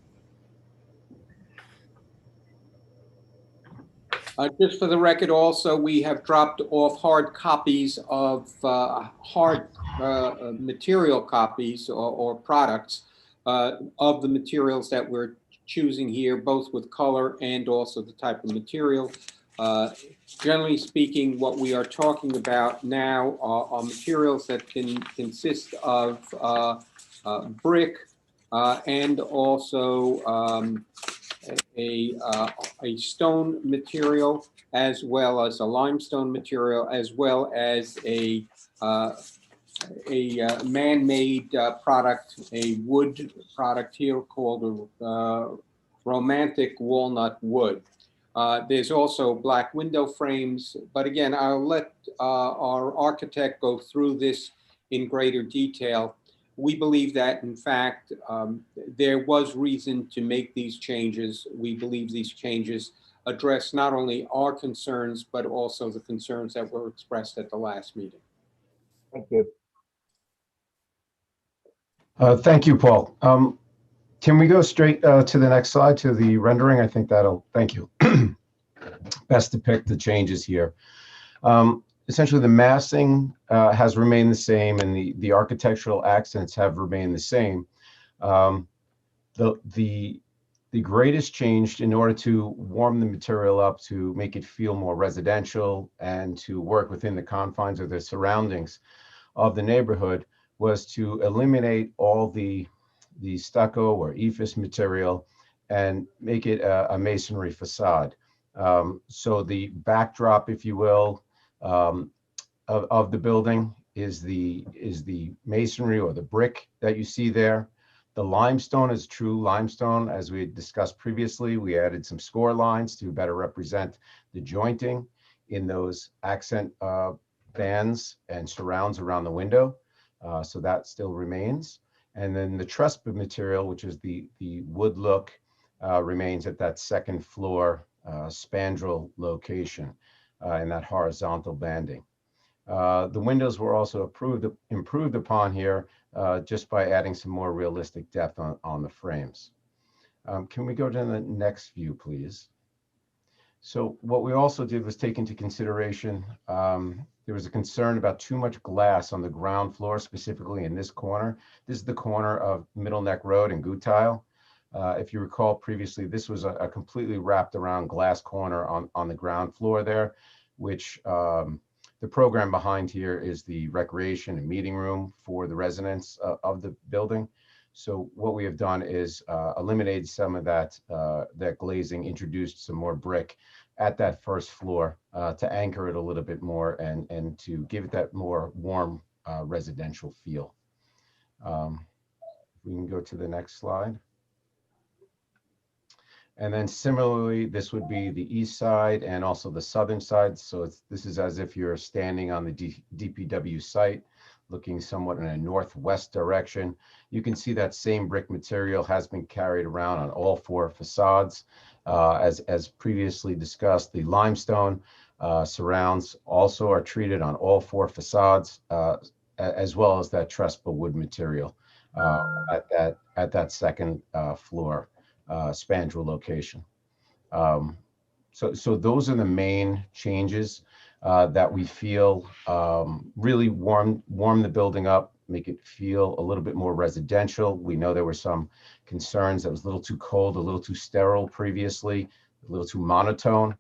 Just for the record, also, we have dropped off hard copies of material copies or products of the materials that we're choosing here, both with color and also the type of material. Generally speaking, what we are talking about now are materials that can consist of brick and also a stone material, as well as a limestone material, as well as a man-made product, a wood product here called romantic walnut wood. There's also black window frames, but again, I'll let our architect go through this in greater detail. We believe that, in fact, there was reason to make these changes. We believe these changes address not only our concerns, but also the concerns that were expressed at the last meeting. Thank you. Thank you, Paul. Can we go straight to the next slide, to the rendering? I think that'll, thank you. Best depict the changes here. Essentially, the massing has remained the same, and the architectural accents have remained the same. The greatest change, in order to warm the material up to make it feel more residential and to work within the confines of the surroundings of the neighborhood, was to eliminate all the stucco or ephes material and make it a masonry facade. So the backdrop, if you will, of the building is the masonry or the brick that you see there. The limestone is true limestone. As we discussed previously, we added some score lines to better represent the jointing in those accent bands and surrounds around the window. So that still remains. And then the truss material, which is the wood look, remains at that second floor spandrel location in that horizontal banding. The windows were also improved upon here just by adding some more realistic depth on the frames. Can we go to the next view, please? So what we also did was take into consideration, there was a concern about too much glass on the ground floor, specifically in this corner. This is the corner of Middle Neck Road and Gutile. If you recall previously, this was a completely wrapped around glass corner on the ground floor there, which the program behind here is the recreation and meeting room for the residents of the building. So what we have done is eliminated some of that glazing, introduced some more brick at that first floor to anchor it a little bit more and to give it that more warm residential feel. We can go to the next slide. And then similarly, this would be the east side and also the southern side. So this is as if you're standing on the DPW site, looking somewhat in a northwest direction. You can see that same brick material has been carried around on all four facades. As previously discussed, the limestone surrounds also are treated on all four facades, as well as that Trespa wood material at that second floor spandrel location. So those are the main changes that we feel really warm the building up, make it feel a little bit more residential. We know there were some concerns that it was a little too cold, a little too sterile previously, a little too monotone.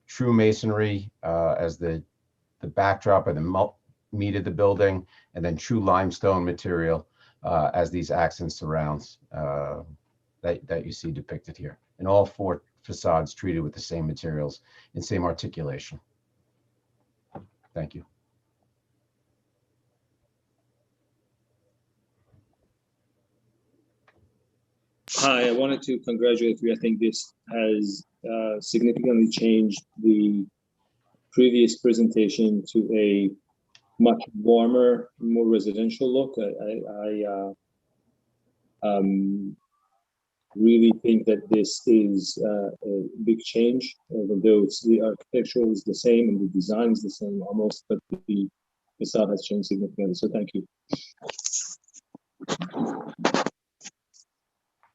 True masonry as the backdrop or the meat of the building, and then true limestone material as these accent surrounds that you see depicted here. And all four facades treated with the same materials and same articulation. Thank you. Hi, I wanted to congratulate you. I think this has significantly changed the previous presentation to a much warmer, more residential look. I really think that this is a big change, even though the architecture is the same and the design is the same almost, but the facade has changed significantly. So thank you.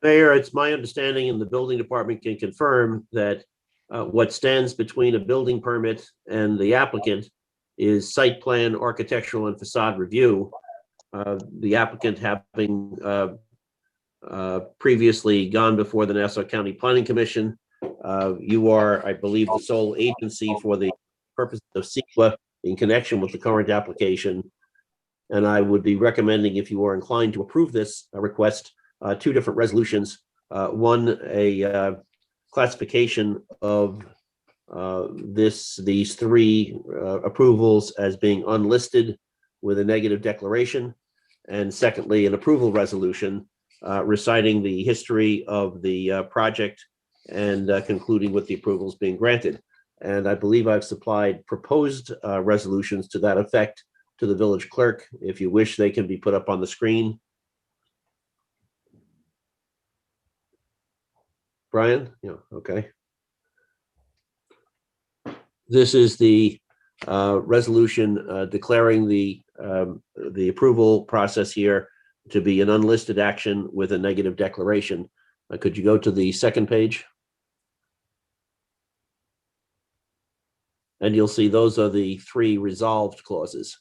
Mayor, it's my understanding, and the building department can confirm, that what stands between a building permit and the applicant is site plan, architectural, and facade review. The applicant having previously gone before the Nassau County Planning Commission. You are, I believe, the sole agency for the purpose of CEQA in connection with the current application. And I would be recommending, if you are inclined to approve this request, two different resolutions. One, a classification of these three approvals as being unlisted with a negative declaration. And secondly, an approval resolution reciting the history of the project and concluding with the approvals being granted. And I believe I've supplied proposed resolutions to that effect to the village clerk. If you wish, they can be put up on the screen. Brian? Yeah, okay. This is the resolution declaring the approval process here to be an unlisted action with a negative declaration. Could you go to the second page? And you'll see those are the three resolved clauses.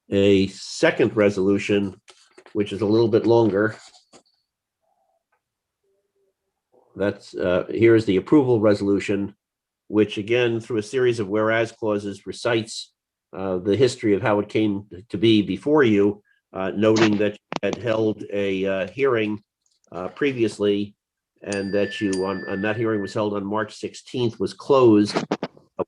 A second resolution, which is a little bit longer. That's here is the approval resolution, which again, through a series of whereas clauses, recites the history of how it came to be before you, noting that you had held a hearing previously, and that you on that hearing was held on March 16th, was closed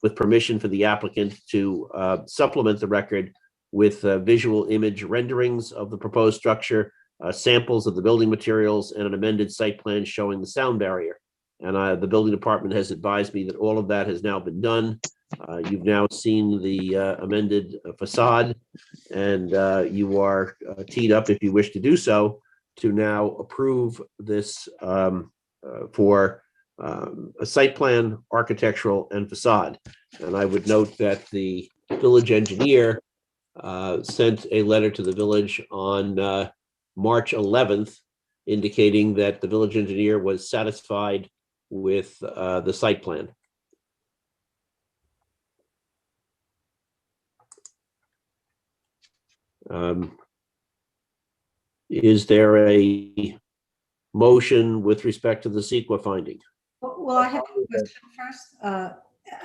with permission for the applicant to supplement the record with visual image renderings of the proposed structure, samples of the building materials, and an amended site plan showing the sound barrier. And the building department has advised me that all of that has now been done. You've now seen the amended facade, and you are teed up, if you wish to do so, to now approve this for a site plan, architectural, and facade. And I would note that the village engineer sent a letter to the village on March 11th, indicating that the village engineer was satisfied with the site plan. Is there a motion with respect to the CEQA finding? Well, I have a question first.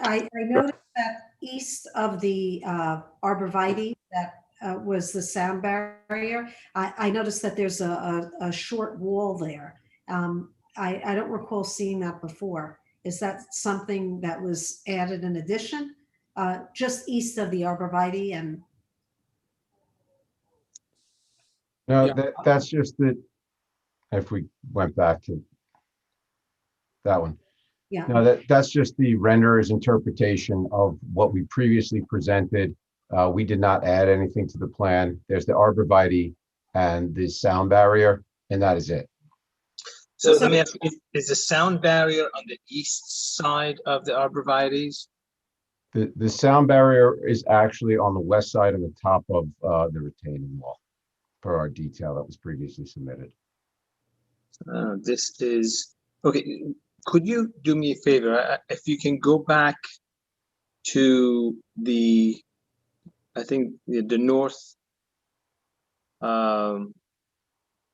I noticed that east of the arborvitae that was the sound barrier, I noticed that there's a short wall there. I don't recall seeing that before. Is that something that was added in addition? Just east of the arborvitae and No, Yeah. that's just that, if we went back to that one. yeah. No, that's just the renderer's interpretation of what we previously presented. We did not add anything to the plan. There's the arborvitae and the sound barrier, and that is it. So let me ask you, is the sound barrier on the east side of the arborvitae's? The sound barrier is actually on the west side on the top of the retaining wall, per our detail that was previously submitted. This is, okay, could you do me a favor? If you can go back to the, I think the north,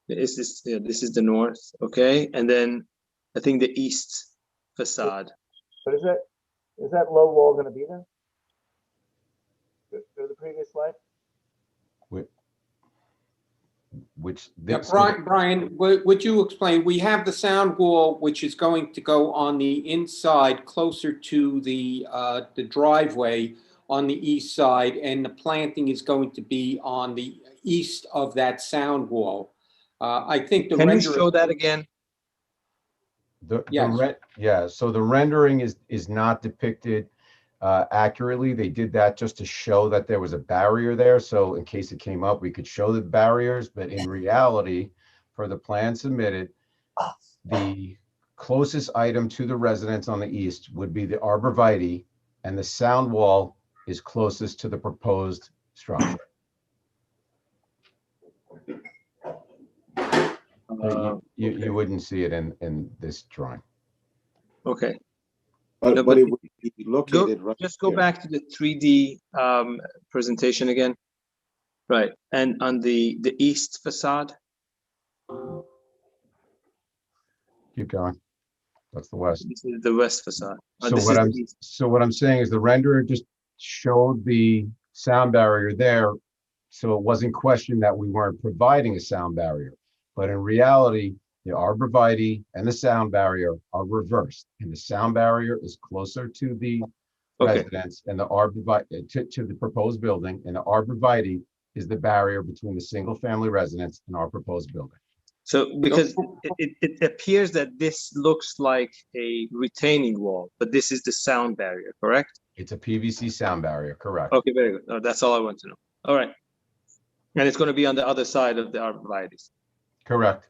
is this, yeah, this is the north, okay? And then I think the east facade. But is that low wall going to be there? Go to the previous slide. Which Yeah, Brian, would you explain? We have the sound wall, which is going to go on the inside, closer to the driveway on the east side, and the planting is going to be on the east of that sound wall. I think the Can you render. show that again? Yeah, so the rendering is not depicted accurately. They did that just to show that there was a barrier there. So in case it came up, we could show the barriers, but in reality, for the plan submitted, the closest item to the residence on the east would be the arborvitae, and the sound wall is closest to the proposed structure. You wouldn't see it in this drawing. Okay. But, No, but but it would be located right Just go here. back to the 3D presentation again. Right, and on the east facade, Keep going. That's the west. this is the west facade. So This what is I'm the east. so what I'm saying is the renderer just showed the sound barrier there, so it wasn't questioned that we weren't providing a sound barrier. But in reality, the arborvitae and the sound barrier are reversed, and the sound barrier is closer to the residence, and the arborvitae to the proposed building, and the arborvitae is the barrier between the single-family residence and our proposed building. So because it appears that this looks like a retaining wall, but this is the sound barrier, correct? It's a PVC sound barrier, correct? Okay, very good. Oh, that's all I want to know. All right. And it's going to be on the other side of the arborvitae. Correct.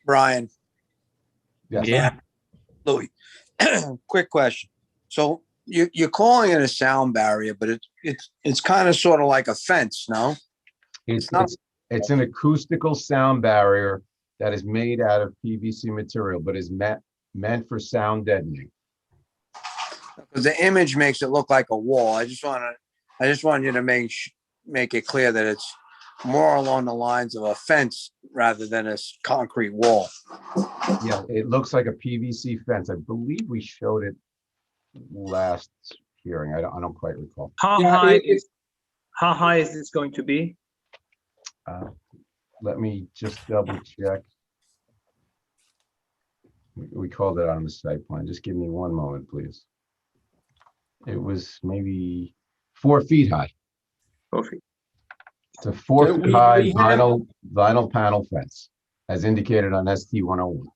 Brian. Yes. Yeah. Louis, quick question. So you're calling it a sound barrier, but it's kind of sort of like a fence, no? It's an acoustical sound barrier that is made out of PVC material, but is meant for sound deadening. Because the image makes it look like a wall. I just want you to make it clear that it's more along the lines of a fence rather than a concrete wall. Yeah, it looks like a PVC fence. I believe we showed it last hearing. I don't quite recall. How high is this going to be? Let me just double check. We called it on the site plan. Just give me one moment, please. It was maybe 4 feet high. 4 feet. It's a 4 So foot we high have- vinyl panel fence, as indicated on ST 101.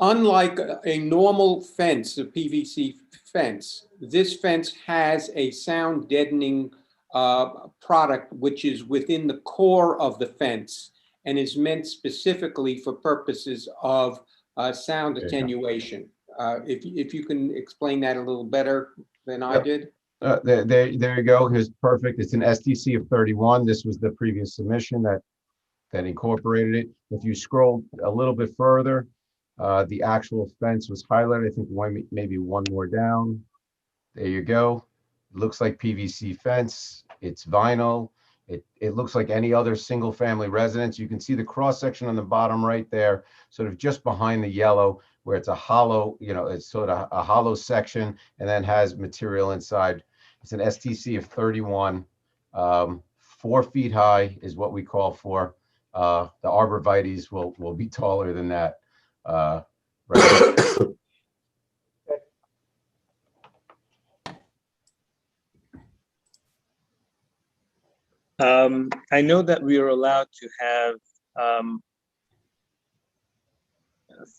Unlike a normal fence, a PVC fence, this fence has a sound deadening product which is within the core of the fence and is meant specifically for purposes of sound There you go. attenuation. If you can explain that a little better than I Yep. did. There you go. Here's perfect. It's an STC of 31. This was the previous submission that incorporated it. If you scroll a little bit further, the actual fence was highlighted. I think maybe one more down. There you go. It looks like PVC fence. It's vinyl. It looks like any other single family residence. You can see the cross section on the bottom right there, sort of just behind the yellow, where it's a hollow, it's sort of a hollow section and then has material inside. It's an STC of 31. 4 feet high is what we call for. The arborvitaes will be taller than that. Right. I know that we are allowed to have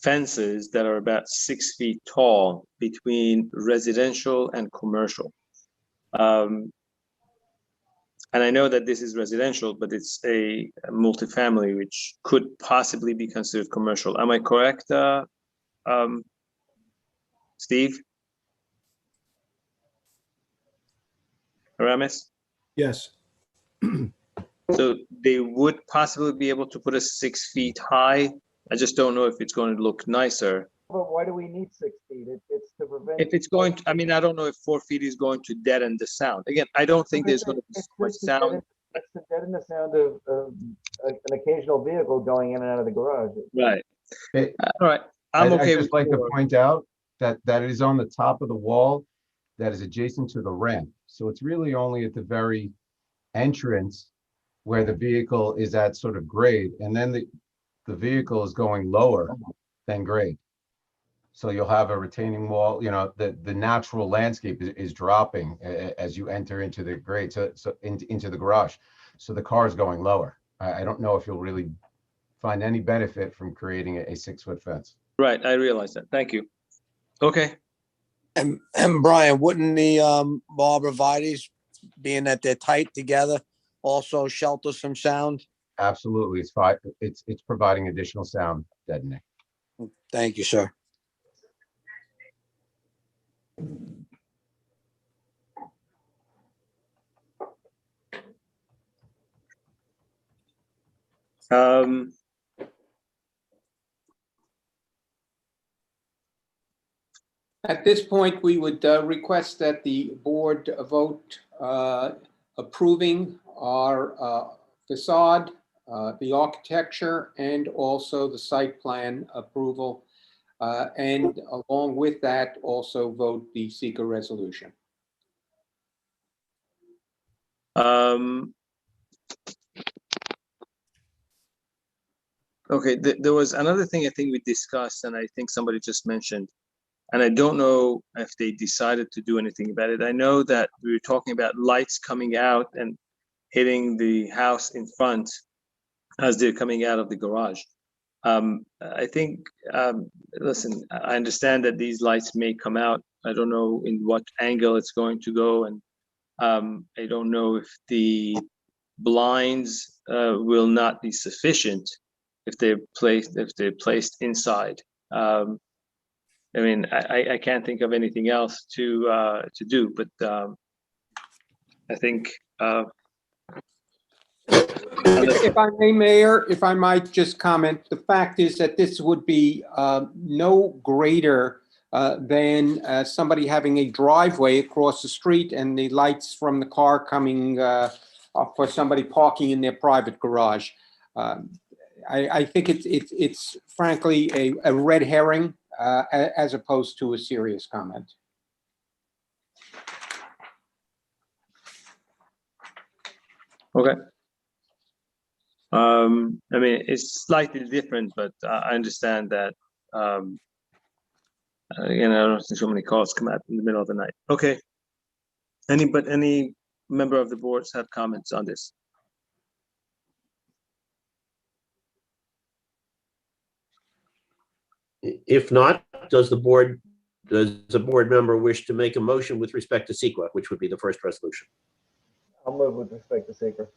fences that are about 6 feet tall between residential and commercial. And I know that this is residential, but it's a multifamily, which could possibly be considered commercial. Am I correct, Steve? Aramis? Yes. So they would possibly be able to put a 6 feet high. I just don't know if it's going to look nicer. But why do we need 6 feet? It's to prevent. If it's going to, I mean, I don't know if 4 feet is going to deaden the sound. Again, I don't think there's going to be so much sound. It's to deaden the sound of an occasional vehicle going in and out of the garage. Right. All right. I'm okay I'd with just like to 4. point out that it is on the top of the wall that is adjacent to the ramp. So it's really only at the very entrance where the vehicle is at sort of grade, and then the vehicle is going lower than grade. So you'll have a retaining wall, the natural landscape is dropping as you enter into the grade, so into the garage. So the car is going lower. I don't know if you'll really find any benefit from creating a 6-foot fence. Right, I realize that. Thank you. Okay. And Brian, wouldn't the arborvitaes, being that they're tight together, also shelter some sound? Absolutely, it's fine. It's providing additional sound deadening. Thank you, sir. At this point, we would request that the board vote approving our facade, the architecture, and also the site plan approval. And along with that, also vote the seeker resolution. Okay, there was another thing I think we discussed, and I think somebody just mentioned, and I don't know if they decided to do anything about it. I know that we were talking about lights coming out and hitting the house in front as they're coming out of the garage. I think, listen, I understand that these lights may come out. I don't know in what angle it's going to go, and I don't know if the blinds will not be sufficient if they're placed inside. I mean, I can't think of anything else to do, but I think. If I may, Mayor, if I might just comment, the fact is that this would be no greater than somebody having a driveway across the street and the lights from the car coming for somebody parking in their private garage. I think it's frankly a red herring as opposed to a serious comment. Okay. I mean, it's slightly different, but I understand that, again, I don't see so many calls come out in the middle of the night. Okay. Any member of the boards have comments on this? If not, does a board member wish to make a motion with respect to SEQA, which would be the first resolution? I'll move with respect to seeker.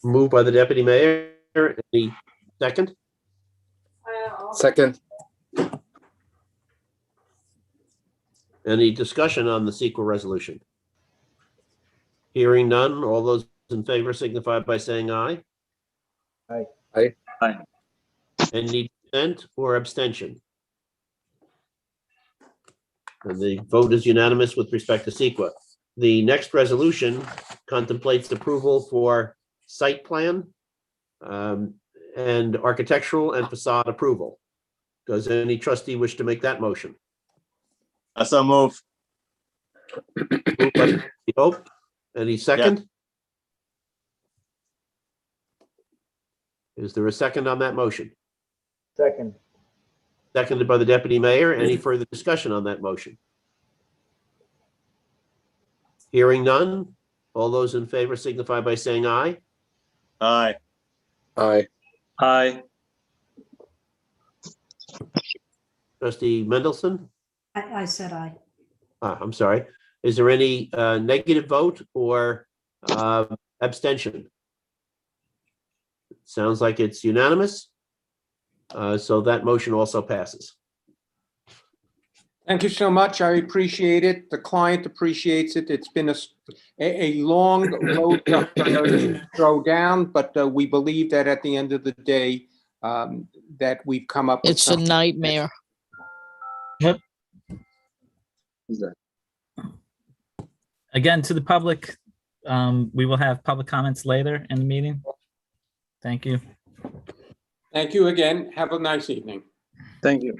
Moved by the deputy mayor. Any Second? Second. Any discussion on the CEQA resolution? Hearing none, all those in favor signify by saying aye. Aye. Aye. Aye. Any dissent or abstention? And the vote is unanimous with respect to CEQA. The next resolution contemplates approval for site plan and architectural and facade approval. Does any trustee wish to make that motion? I so move. Moved by trustee Hope. Any second? Is there a second on that motion? Second. Seconded by the deputy mayor. Any further discussion on that motion? Hearing none. All those in favor signify by saying aye. Aye. Aye. Aye. Trustee Mendelson? I said aye. I'm sorry. Is there any negative vote or abstention? Sounds like it's unanimous. So that motion also passes. Thank you so much. I appreciate it. The client appreciates it. It's been a long road to throw down, but we believe that at the end of the day, that we've come up with It's a something. nightmare. Yep. Who's that? Again, to the public, we will have public comments later in the meeting. Thank you. Thank you again. Have a nice evening. Thank you.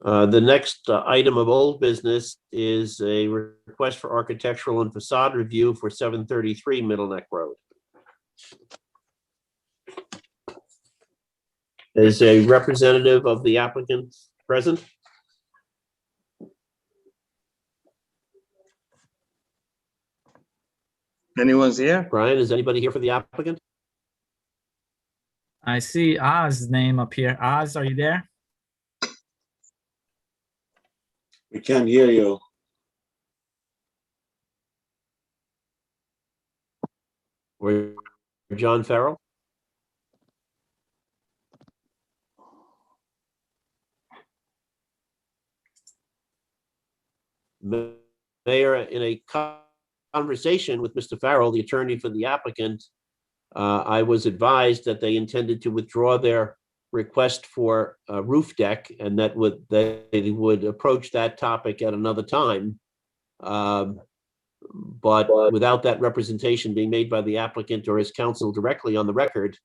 The next item of old business is a request for architectural and facade review for 733 Middle Neck Road. Is a representative of the applicant present? Anyone's here? Brian, is anybody here for the applicant? I see Oz's name up here. Oz, are you there? We can't hear you. Or John Farrell? Mayor, in a conversation with Mr. Farrell, the attorney for the applicant, I was advised that they intended to withdraw their request for a roof deck and that they would approach that topic at another time. But without that representation being made by the applicant or his counsel directly on the record,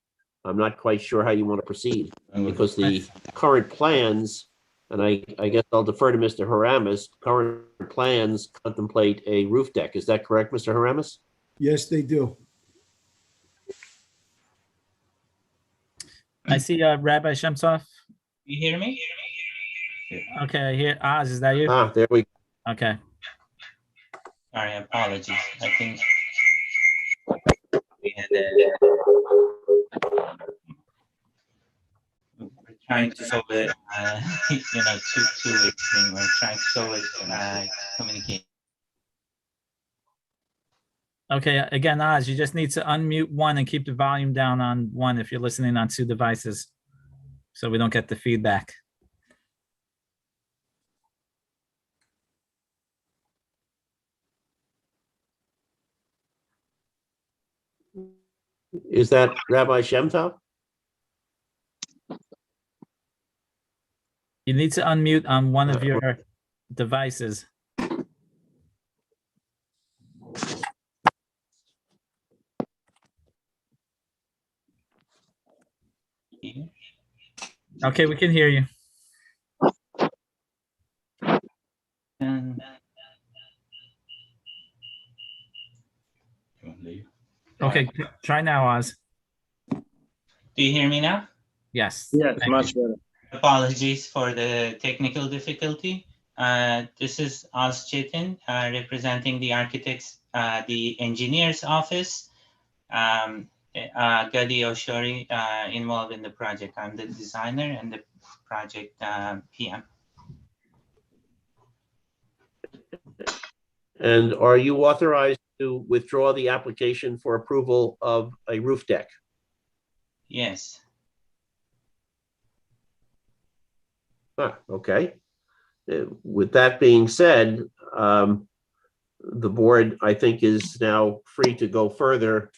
I'm not quite sure how you want to proceed, because the current plans, and I guess I'll defer to Mr. Haramis, current plans contemplate a roof deck. Is that correct, Mr. Haramis? Yes, they do. I see Rabbi Shemsov. You hear me? Okay, I hear Oz. Is that you? Ah, there we go. Okay. Sorry, apologies. I think we had we're trying to solve it. Two weeks thing. We're trying to solve it. Communicate. Okay, again, Oz, you just need to unmute one and keep the volume down on one if you're listening on two devices, so we don't get the feedback. Is that Rabbi Shemtov? You need to unmute on one of your devices. Okay, we can hear you. And Okay, try now, Oz. do you hear me now? Yes. Yes, much better. Apologies for the technical difficulty. This is Oz Chetan, representing the architects, the engineer's office. Gadi Oshori involved in the project. I'm the designer and the project PM. And are you authorized to withdraw the application for approval of a roof deck? Yes. Okay. With that being said, the board, I think, is now free to go further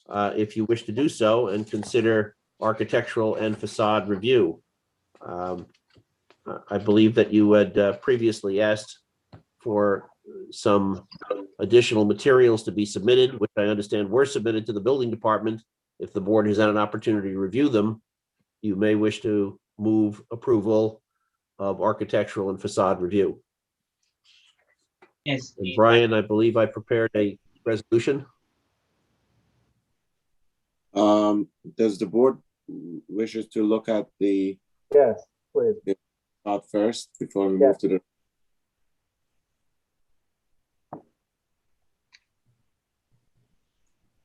if you wish to do so and consider architectural and facade review. I believe that you had previously asked for some additional materials to be submitted, which I understand were submitted to the building department. If the board has had an opportunity to review them, you may wish to move approval of architectural and facade review. Yes. And Brian, I believe I prepared a resolution. Does the board wishes to look at the Yes, please. thought first before we move to the?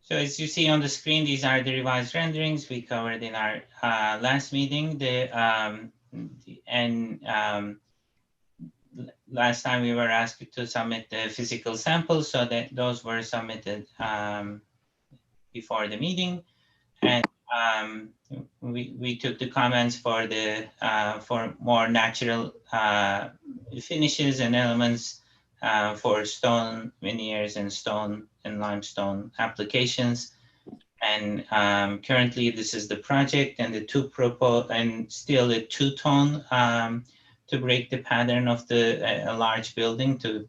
So as you see on the screen, these are the revised renderings we covered in our last meeting. Last time we were asked to submit the physical samples, so that those were submitted before the meeting, and we took the comments for the for more natural finishes and elements for stone veneers and stone and limestone applications. And currently this is the project, and the still a two-tone to break the pattern of a large building to,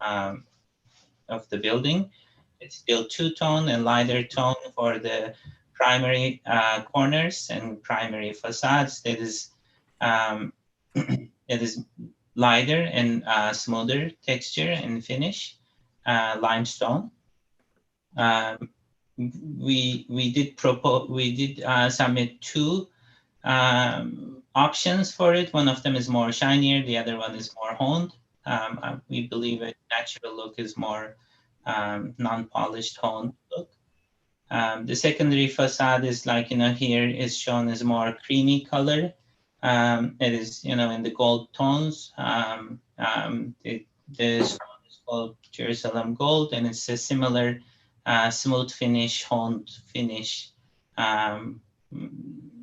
of the building. It's still two-tone and lighter tone for the primary corners and primary facades. That is it is lighter and smoother texture and finish, limestone. We did submit two options for it. One of them is more shinier, the other one is more honed. We believe a natural look is more non-polished honed look. The secondary facade is like, here is shown as more creamy color. It is, in the gold tones. The stone is called Jerusalem Gold, and it's a similar smooth finish, honed finish.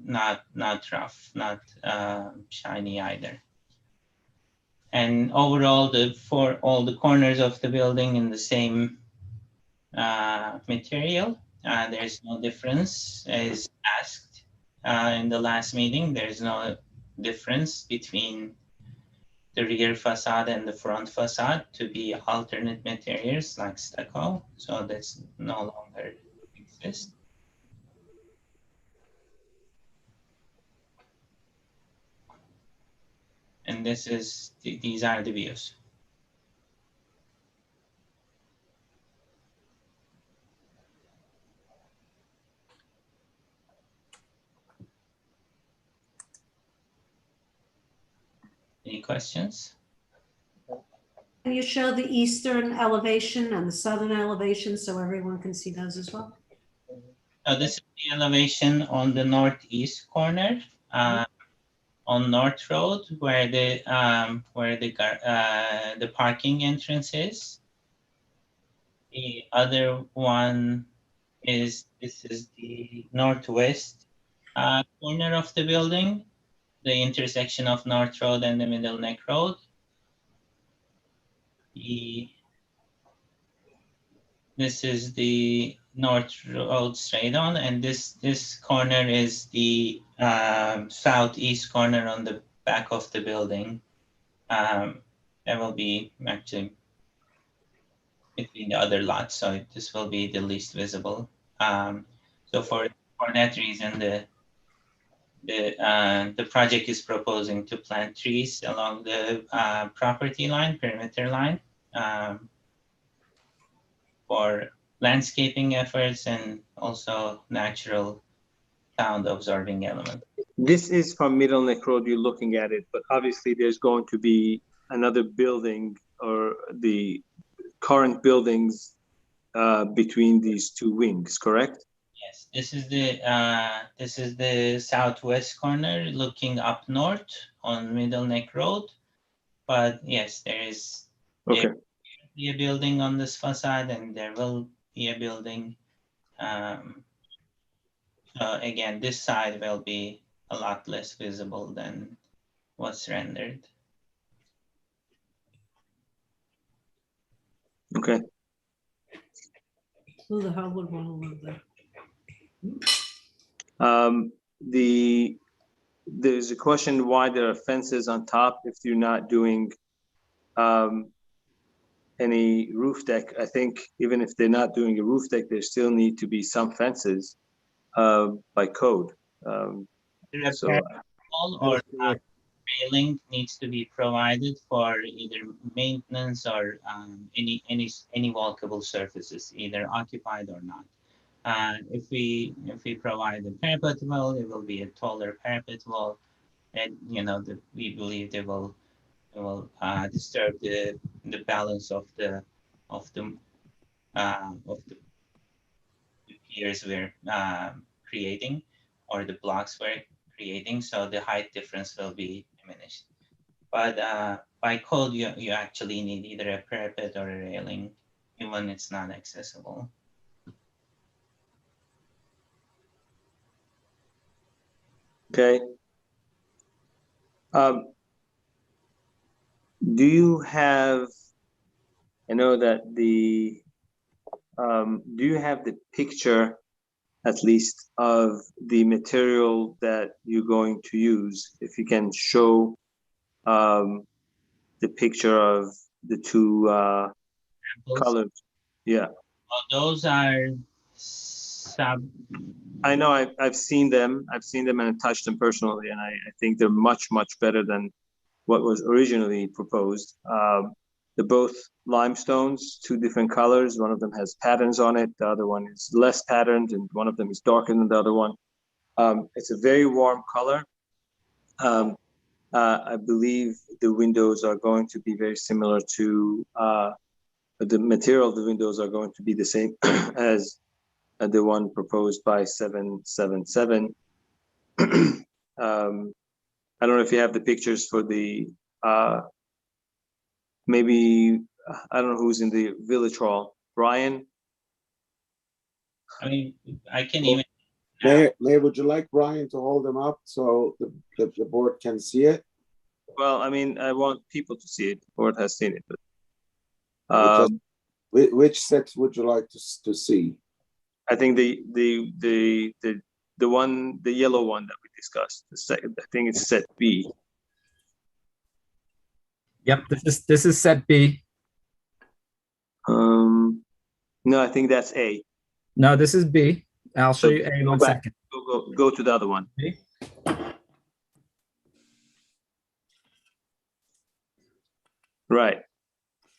Not rough, not shiny either. And overall, for all the corners of the building in the same material, there's no difference as asked in the last meeting. There's no difference between the rear facade and the front facade to be alternate materials like stucco. So that's no longer exists. And these are the views. Any questions? Can you show the eastern elevation and the southern elevation so everyone can see those as well? This is the elevation on the northeast corner, on North Road, where the parking entrance is. The other one is, this is the northwest corner of the building, the intersection of North Road and the Middle Neck Road. This is the North Road straight on, and this corner is the southeast corner on the back of the building. That will be actually between the other lots, so this will be the least visible. So for that reason, the project is proposing to plant trees along the property line, perimeter line, for landscaping efforts and also natural sound absorbing element. This is from Middle Neck Road, you're looking at it, but obviously there's going to be another building or the current buildings between these two wings, correct? Yes, this is the southwest corner looking up north on Middle Neck Road. But yes, there will be a building on this facade, and there will be a building So again, this side will be a lot less visible than what's rendered. Okay. Who the hell would want to live there? There's a question why there are fences on top if you're not doing any roof deck. I think even if they're not doing a roof deck, there still need to be some fences by code. So Wall or railing needs to be provided for either maintenance or any walkable surfaces, either occupied or not. If we provide a parapet wall, it will be a taller parapet wall, and we believe they will disturb the balance of the piers we're creating, or the blocks we're creating, so the height difference will be diminished. But by code, you actually need either a parapet or a railing, even when it's not accessible. Okay. Do you have, I know that do you have the picture at least of the material that you're going to use? If you can show the picture of the two colors. Yeah. Well, those are I know I've seen them. I've seen them and touched them personally, and I think they're much better than what was originally proposed. They're both limestones, two different colors. One of them has patterns on it. The other one is less patterned, and one of them is darker than the other one. It's a very warm color. I believe the windows are going to be very similar to the material of the windows are going to be the same as the one proposed by 777. I don't know if you have the pictures for the maybe, I don't know who's in the village hall. Brian? I mean, I can even. Mayor, would you like Brian to hold them up so the board can see it? Well, I mean, I want people to see it. The board has seen it. But, which sets would you like to see? I think the one, the yellow one that we discussed. The second, I think it's set B. Yep, this is set B. No, I think that's A. No, this is B. I'll show you A in 1 second. Go to the other one. B. Right.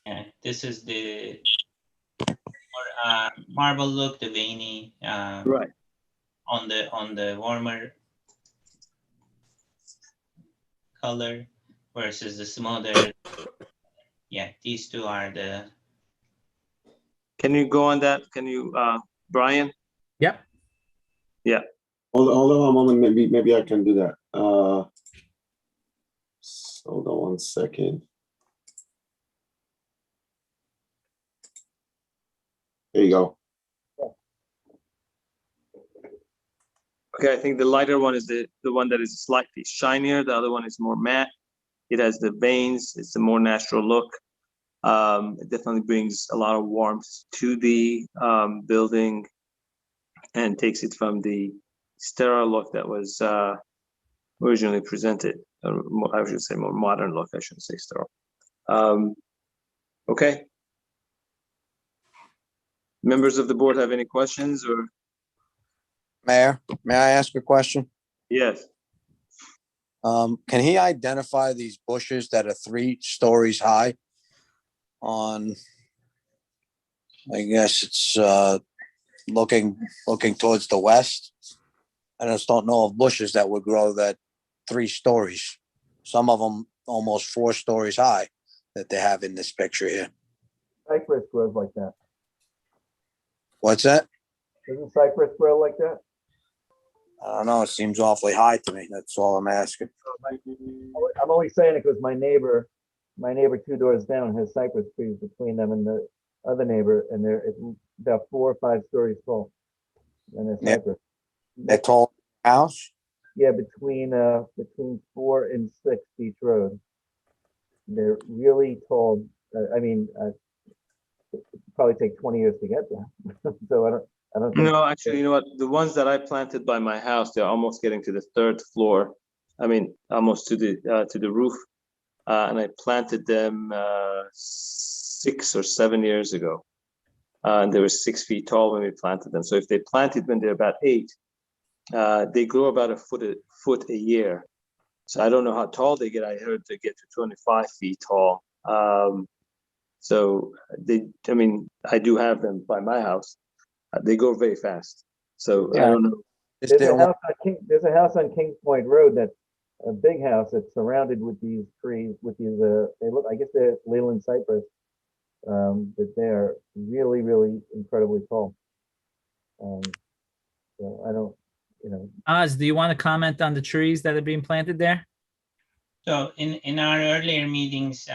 Yeah, this is the more marble look, the veiny. Right. On the warmer color versus the smoother. Yeah, these two are the. Can you go on that? Can you, Brian? Yep. Yeah. Hold on a moment. Maybe I can do that. Hold on 1 second. There you go. Okay, I think the lighter one is the one that is slightly shinier. The other one is more matte. It has the veins. It's a more natural look. It definitely brings a lot of warmth to the building and takes it from the sterile look that was originally presented. I should say more modern look. I shouldn't say sterile. Okay. Members of the board have any questions or? Mayor, may I ask a question? Yes. Can he identify these bushes that are 3 stories high on, I guess it's looking towards the west? I just don't know of bushes that would grow that 3 stories. Some of them almost 4 stories high that they have in this picture here. Cypress grows like that. What's that? Doesn't cypress grow like that? I don't know. It seems awfully high to me. That's all I'm asking. I'm only saying it because my neighbor 2 doors down has cypress trees between them and the other neighbor, and they're about 4 or 5 stories tall. And they're cypress. That tall house? Yeah, between 4 and 6 Beach Road. They're really tall. It probably take 20 years to get there. So I don't think. No, actually, you know what? The ones that I planted by my house, they're almost getting to the 3rd floor. I mean, almost to the roof. And I planted them 6 or 7 years ago. And they were 6 feet tall when we planted them. So if they planted when they're about 8, they grow about a foot a year. So I don't know how tall they get. I heard they get to 25 feet tall. So I do have them by my house. They go very fast. So I don't know. There's a house on Kings Point Road that's a big house that's surrounded with these trees, with these, they look, I guess they're Leyland cypress, but they're really, really incredibly tall. So I don't, Oz, do you want to comment on the trees that are being planted there? So in our earlier meetings,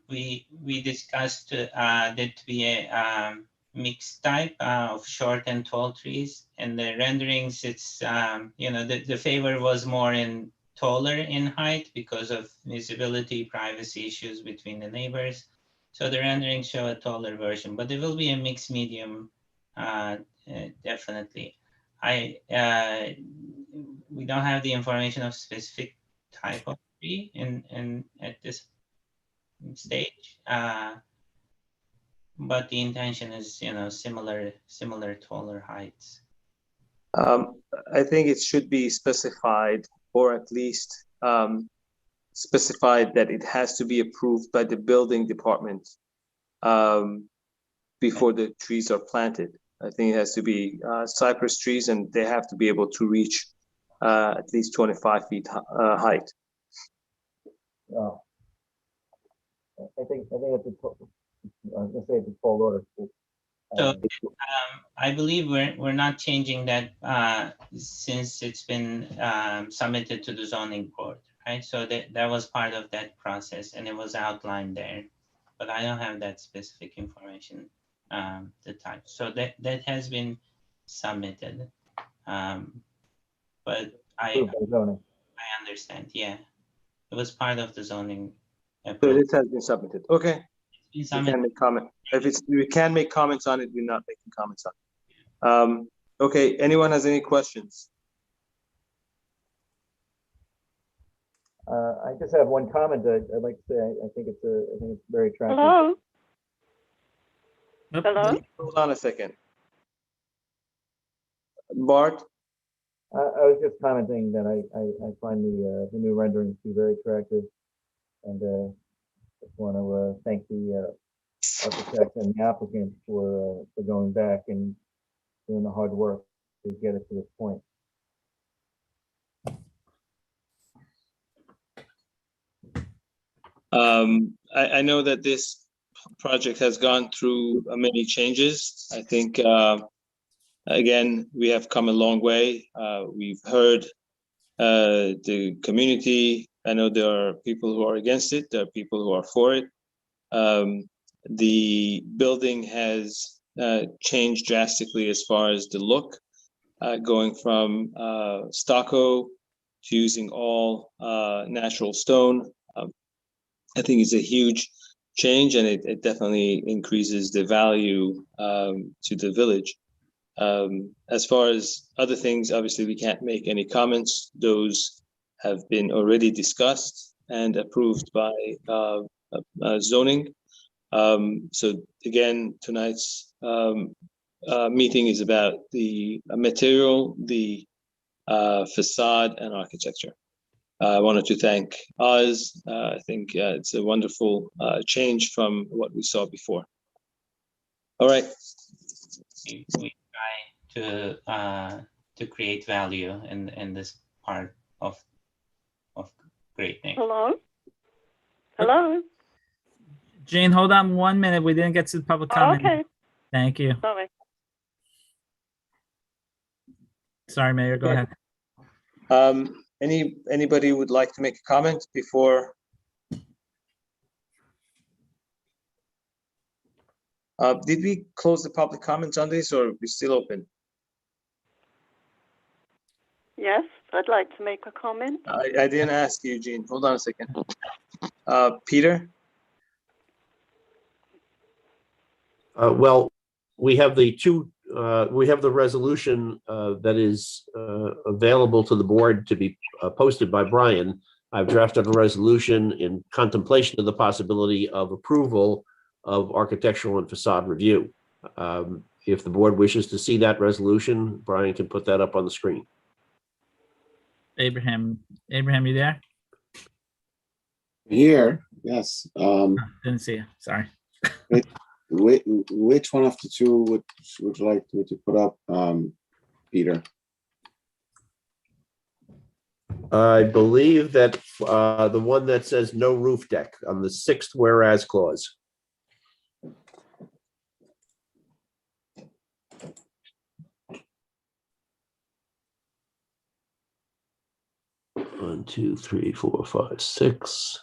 we discussed that to be a mixed type of short and tall trees. And the renderings, it's the favor was more in taller in height because of visibility, privacy issues between the neighbors. So the renderings show a taller version, but there will be a mixed medium, definitely. We don't have the information of specific type of tree in at this stage, but the intention is similar taller heights. I think it should be specified, or at least specified that it has to be approved by the building department before the trees are planted. I think it has to be cypress trees, and they have to be able to reach at least 25 feet height. Oh. I think it's I was gonna say it's a tall order. So I believe we're not changing that since it's been submitted to the zoning board, right? So that was part of that process, and it was outlined there, but I don't have that specific information, the type. So that has been submitted, but I understand. Yeah, it was part of the zoning. So this has been submitted. Okay. We can make comment. If we can make comments on it, we're not making comments on it. Okay, anyone has any questions? I just have one comment that I'd like to say. I think it's very attractive. Hello? Hello? Hold on a second. Bart? I was just commenting that I find the new renderings to be very attractive, and just want to thank the architect and the applicant for going back and doing the hard work to get it to this point. I know that this project has gone through many changes. I think, again, we have come a long way. We've heard the community. I know there are people who are against it. There are people who are for it. The building has changed drastically as far as the look, going from stucco to using all natural stone. I think it's a huge change, and it definitely increases the value to the village. As far as other things, obviously we can't make any comments. Those have been already discussed and approved by zoning. So again, tonight's meeting is about the material, the facade, and architecture. I wanted to thank Oz. I think it's a wonderful change from what we saw before. All right. We try to create value in this part of Great Neck. Hello? Hello? Jane, hold on 1 minute. We didn't get to the public comment. Okay. Thank you. Sorry. Sorry, Mayor, go ahead. Anybody would like to make a comment before? Did we close the public comments on this, or are we still open? Yes, I'd like to make a comment. I didn't ask you, Gene. Hold on a second. Peter? Well, we have the resolution that is available to the board to be posted by Brian. I've drafted a resolution in contemplation of the possibility of approval of architectural and facade review. If the board wishes to see that resolution, Brian can put that up on the screen. Abraham, you there? Here, yes. Didn't see you. Sorry. Which one of the two would you like me to put up, Peter? I believe that the one that says no roof deck on the 6th whereas clause. One, two, three, four, five, six.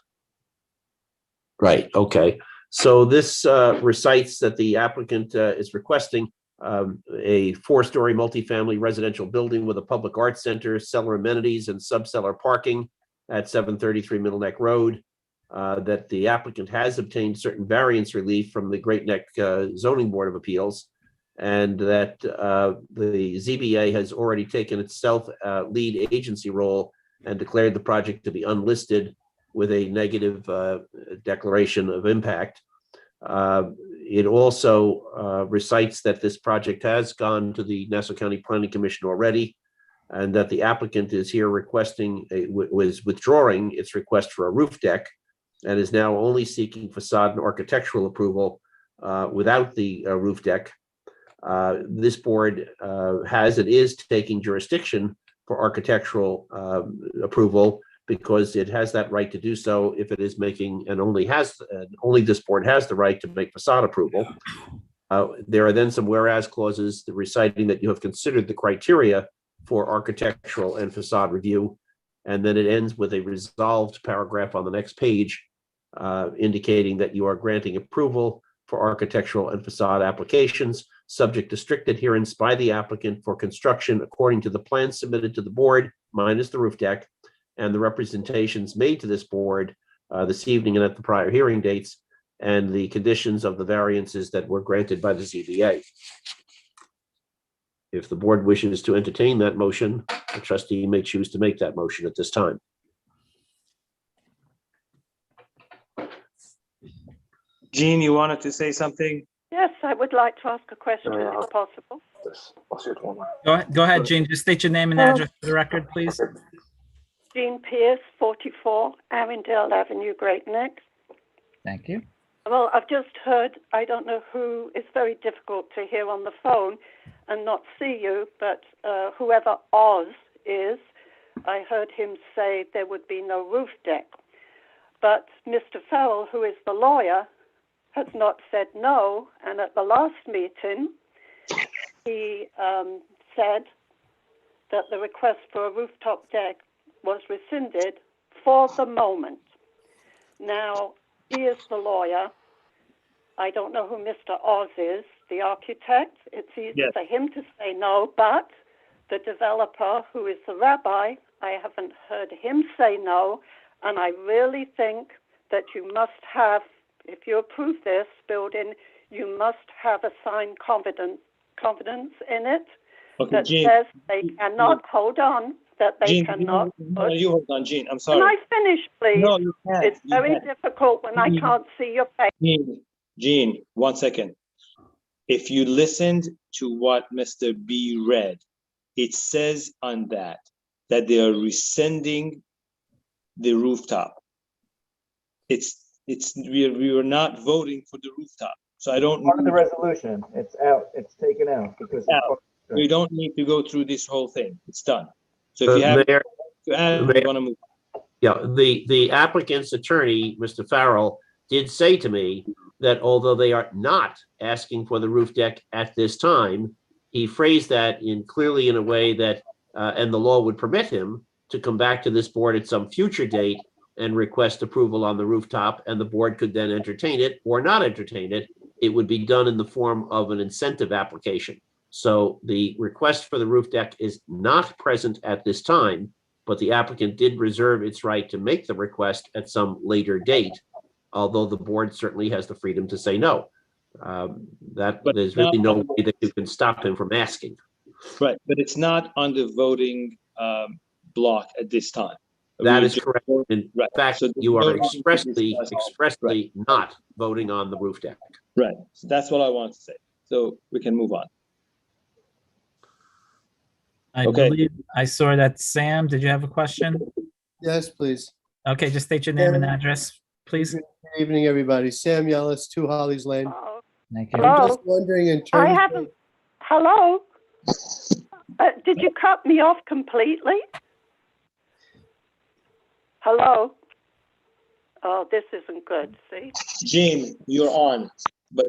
Right, okay. So this recites that the applicant is requesting a 4-story multifamily residential building with a public arts center, cellar amenities, and sub-cellar parking at 733 Middle Neck Road. That the applicant has obtained certain variance relief from the Great Neck Zoning Board of Appeals, and that the ZBA has already taken itself lead agency role and declared the project to be unlisted with a negative declaration of impact. It also recites that this project has gone to the Nassau County Planning Commission already, and that the applicant is here requesting, was withdrawing its request for a roof deck, and is now only seeking facade and architectural approval without the roof deck. This board has and is taking jurisdiction for architectural approval, because it has that right to do so if it is making, and only this board has the right to make facade approval. There are then some whereas clauses reciting that you have considered the criteria for architectural and facade review. And then it ends with a resolved paragraph on the next page indicating that you are granting approval for architectural and facade applications, subject to strict adherence by the applicant for construction according to the plan submitted to the board, minus the roof deck, and the representations made to this board this evening and at the prior hearing dates, and the conditions of the variances that were granted by the ZBA. If the board wishes to entertain that motion, the trustee may choose to make that motion at this time. Jean, you wanted to say something? Yes, I would like to ask a question if possible. Go ahead, Jean. Just state your name and address for the record, please. Jean Pierce, 44 Arundel Avenue, Great Neck. Thank you. Well, I've just heard, I don't know who, it's very difficult to hear on the phone and not see you, but whoever Oz is, I heard him say there would be no roof deck. But Mr. Farrell, who is the lawyer, has not said no, and at the last meeting, he said that the request for a rooftop deck was rescinded for the moment. Now, he is the lawyer. I don't know who Mr. Oz is, the architect. It's easy for him to say no, but the developer, who is the rabbi, I haven't heard him say no, and I really think that you must have, if you approve this building, you must have a signed confidence in it that says they cannot, hold on, that they cannot. You hold on, Jean. I'm sorry. Can I finish, please? No, you can't. It's very difficult when I can't see your face. Jean, 1 second. If you listened to what Mr. B read, it says on that they are rescinding the rooftop. We were not voting for the rooftop. So I don't. Part of the resolution, it's out, it's taken out because. We don't need to go through this whole thing. It's done. So if you have Mayor, to add, you want to move. Yeah, the applicant's attorney, Mr. Farrell, did say to me that although they are not asking for the roof deck at this time, he phrased that clearly in a way that, and the law would permit him to come back to this board at some future date and request approval on the rooftop, and the board could then entertain it or not entertain it. It would be done in the form of an incentive application. So the request for the roof deck is not present at this time, but the applicant did reserve its right to make the request at some later date, although the board certainly has the freedom to say no. That But there's really no not- way that you can stop him from asking. Right, but it's not on the voting block at this time. That We is just- correct. In Right. fact, So there's you no are reason to expressly discuss- not voting on the roof deck. Right, so that's what I want to say. So we can move on. I Okay. believe I saw that. Sam, did you have a question? Yes, please. Okay, just state your name and Sam. address, please. Good evening, everybody. Sam Yellis, 2 Hollies Lane. Thank you. I'm just wondering in I terms haven't. Hello? Did you cut me off completely? Hello? Oh, this isn't good, see? Jean, you're on, but,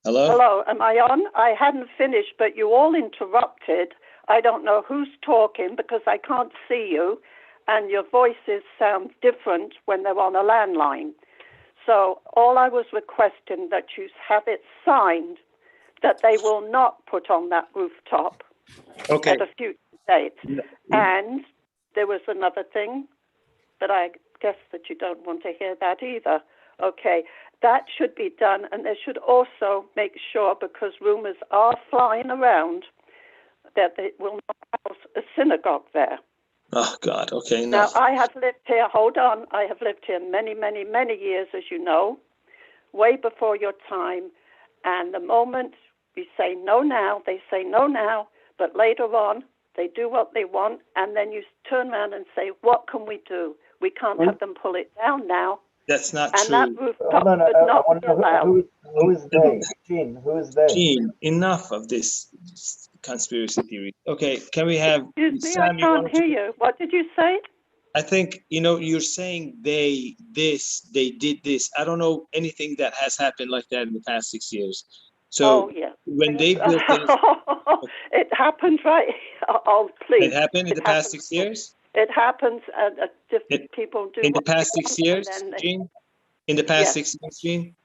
hello? Hello, am I on? I hadn't finished, but you all interrupted. I don't know who's talking because I can't see you, and your voices sound different when they're on a landline. So all I was requesting that you have it signed that they will not put on that rooftop Okay. at a future date. And there was another thing, but I guess that you don't want to hear that either. Okay, that should be done, and they should also make sure, because rumors are flying around, that they will not house a synagogue there. Oh, God, okay, Now, no. I have lived here, hold on, I have lived here many, many, many years, as you know, way before your time. And the moment we say no now, they say no now, but later on, they do what they want, and then you turn around and say, what can we do? We can't have them pull it down now. That's not And true. that rooftop No, would I not want be to know allowed. who is they? Gene, who is they? Jean, enough of this conspiracy theory. Okay, can we have, Excuse me, Sam, I you can't wanted hear to- you. What did you say? I think, you're saying they did this. I don't know anything that has happened like that in the past 6 years. So Oh, yeah. when they built this, It happened, right? Oh, please. it happened in the past 6 years? It happens, different people do. In the what they past 6 want, years, and then they- Jean? In the past Yes. 6 years, Jean?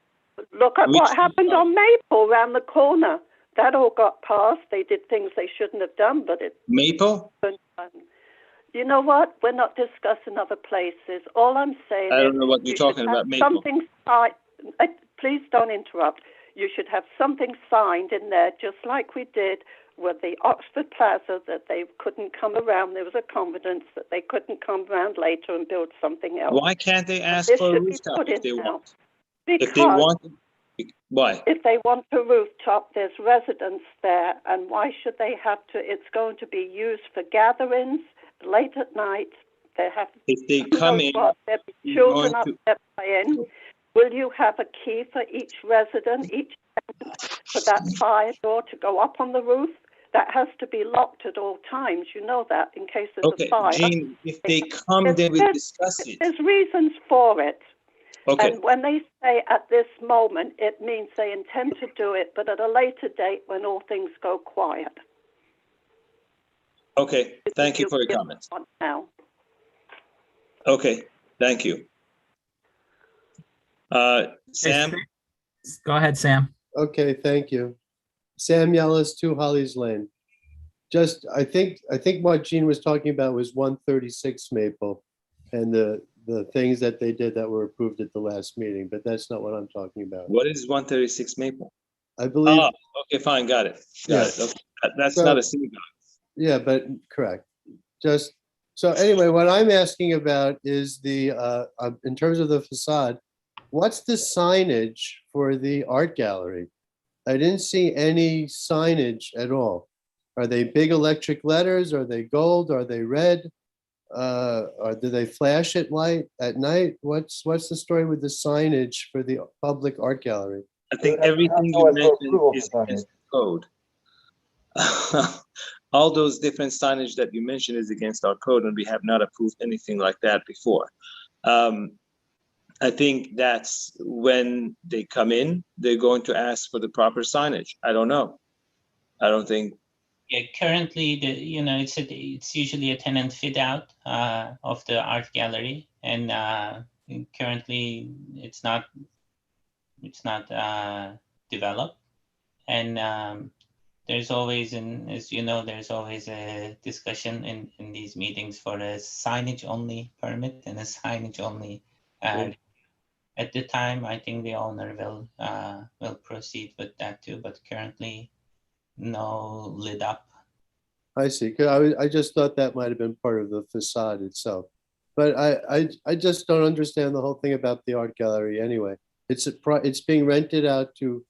Look at Which- what happened on Maple around the corner. That all got passed. They did things they shouldn't have done, but it. Maple? You know what? We're not discussing other places. All I'm saying I don't is know what you're you should talking have about, Maple. Something please don't interrupt. You should have something signed in there, just like we did with the Oxford Plaza, that they couldn't come around. There was a confidence that they couldn't come around later and build something else. Why can't they ask This for a should be rooftop put if in they now. want? If they Because want, why? if they want a rooftop, there's residents there, and why should they have to? It's going to be used for gatherings late at night. They have. If they who come knows in, what, there'll be you're children going up to- there playing. Will you have a key for each resident, each tenant, for that fire door to go up on the roof? That has to be locked at all times. You know that, in case there's Okay, a fire. Jean, if they come, then we'll discuss it. There's reasons for it. Okay, And when they say at this moment, it means they intend to do it, but at a later date when all things go quiet. okay, thank you for your comments. Now. Okay, thank you. Sam? Go ahead, Sam. Okay, thank you. Sam Yellis, 2 Hollies Lane. Just, I think what Gene was talking about was 136 Maple and the things that they did that were approved at the last meeting, but that's not what I'm talking about. What is 136 Maple? I believe, Oh, okay, fine, got it. Got it. Okay. That's So- not a synagogue. yeah, but correct. Just, so anyway, what I'm asking about is in terms of the facade, what's the signage for the art gallery? I didn't see any signage at all. Are they big electric letters? Are they gold? Are they red? Or do they flash at night? What's the story with the signage for the public art gallery? I think everything you mentioned is against code. All those different signage that you mentioned is against our code, and we have not approved anything like that before. I think that's when they come in, they're going to ask for the proper signage. I don't know. I don't think. Yeah, currently, it's usually a tenant fit out of the art gallery, and currently it's not developed, and there's always, as you know, there's always a discussion in these meetings for a signage only permit and a signage only. At the time, I think the owner will proceed with that too, but currently no lit up. I see. 'Cause I just thought that might have been part of the facade itself. But I just don't understand the whole thing about the art gallery anyway. It's being rented out to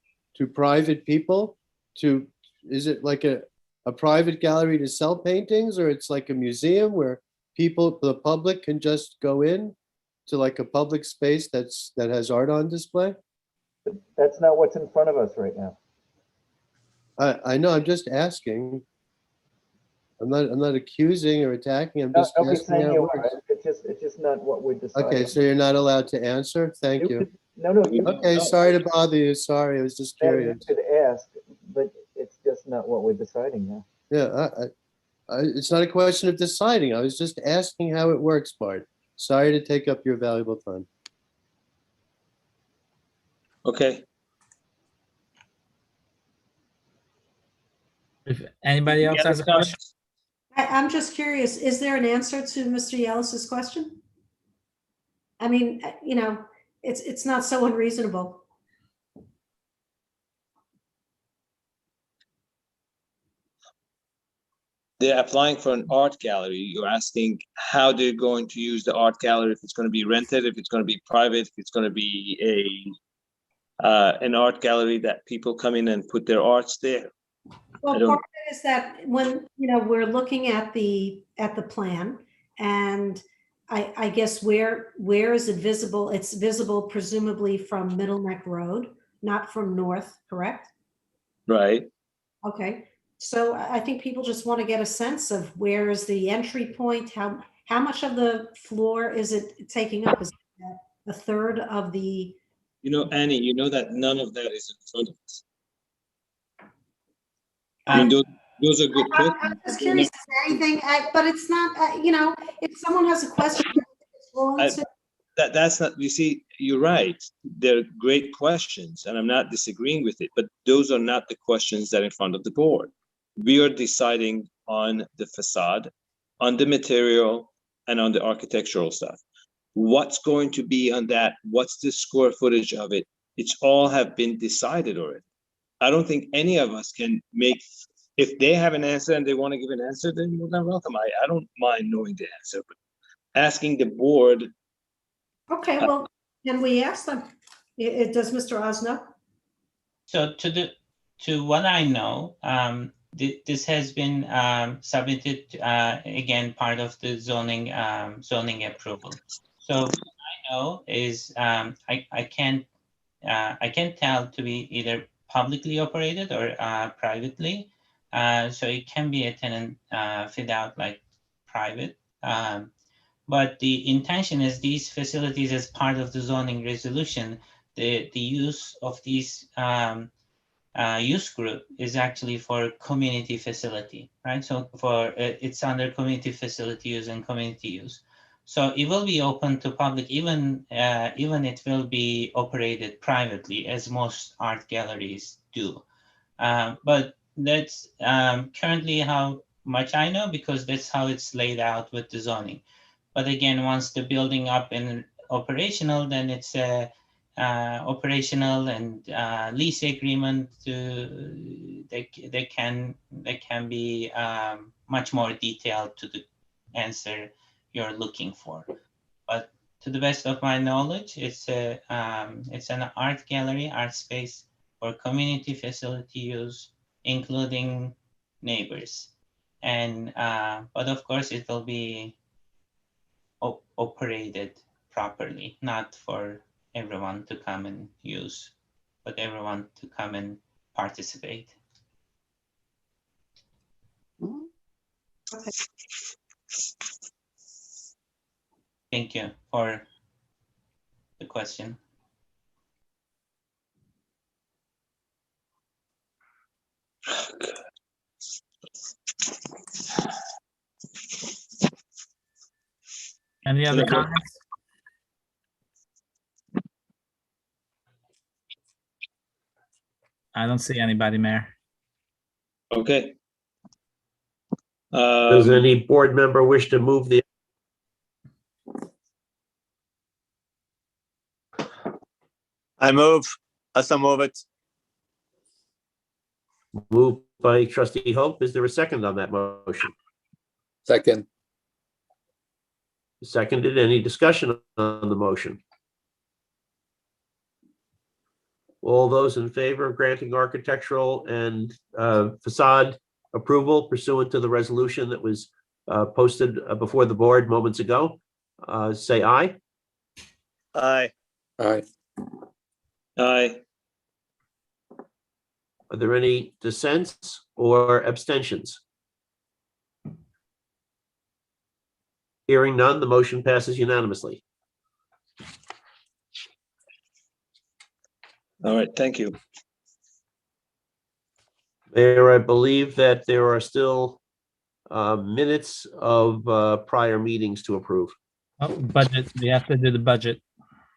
private people is it like a private gallery to sell paintings, or it's like a museum where the public can just go in to like a public space that has art on display? That's not what's in front of us right now. I know, I'm just asking. I'm not accusing or attacking. I'm just Nobody's asking saying how it you works. are. It's just not what we're deciding. Okay, so you're not allowed to answer? Thank you. No. Okay, sorry to bother you. Sorry, I was just You curious. could ask, but it's just not what we're deciding now. Yeah, it's not a question of deciding. I was just asking how it works, Bart. Sorry to take up your valuable time. Okay. If anybody else has a question? I'm just curious, is there an answer to Mr. Yellis's question? I mean, you know, it's not so unreasonable. They're applying for an art gallery. You're asking how they're going to use the art gallery, if it's going to be rented, if it's going to be private, if it's going to be an art gallery that people come in and put their arts there. Well, part of it is that when, you know, we're looking at the plan, and I guess where is it visible? It's visible presumably from Middle Neck Road, not from north, correct? Right. Okay, so I think people just want to get a sense of where is the entry point, how much of the floor is it taking up? Is it a third of the? You know, Annie, you know that none of that is in front of us. I mean, those are good questions. I'm just curious, is there anything, but it's not, you know, if someone has a question. That's not, you see, you're right. They're great questions and I'm not disagreeing with it, but those are not the questions that are in front of the board. We are deciding on the facade, on the material, and on the architectural stuff. What's going to be on that? What's the square footage of it? It's all have been decided already. I don't think any of us can make, if they have an answer and they want to give an answer, then you're not welcome. I don't mind knowing the answer, but asking the board. Okay, well, can we ask them? Does Mr. Oz know? So to what I know, this has been submitted again, part of the zoning approval. So what I know is I can't tell to be either publicly operated or privately. So it can be a tenant fit out like private. But the intention is these facilities, as part of the zoning resolution, the use of these use group is actually for community facility, right? So it's under community facility use and community use. So it will be open to public, even it will be operated privately, as most art galleries do. But that's currently how much I know, because that's how it's laid out with the zoning. But again, once the building up and operational, then it's a operational and lease agreement. They can be much more detailed to the answer you're looking for. But to the best of my knowledge, it's an art gallery, art space for community facility use, including neighbors. And but of course, it will be operated properly, not for everyone to come and use, but everyone to come and participate. Okay. Thank you for the question. Any other comments? I don't see anybody, Mayor. Okay. Does any board member wish to move the? I move it. Moved by trustee Hope. Is there a second on that motion? Second. Seconded. Any discussion on the motion? All those in favor of granting architectural and facade approval pursuant to the resolution that was posted before the board moments ago, say aye. Aye. Aye. Aye. Are there any dissents or abstentions? Hearing none, the motion passes unanimously. All right, thank you. Mayor, I believe that there are still minutes of prior meetings to approve. Oh, budget, we have to do the budget.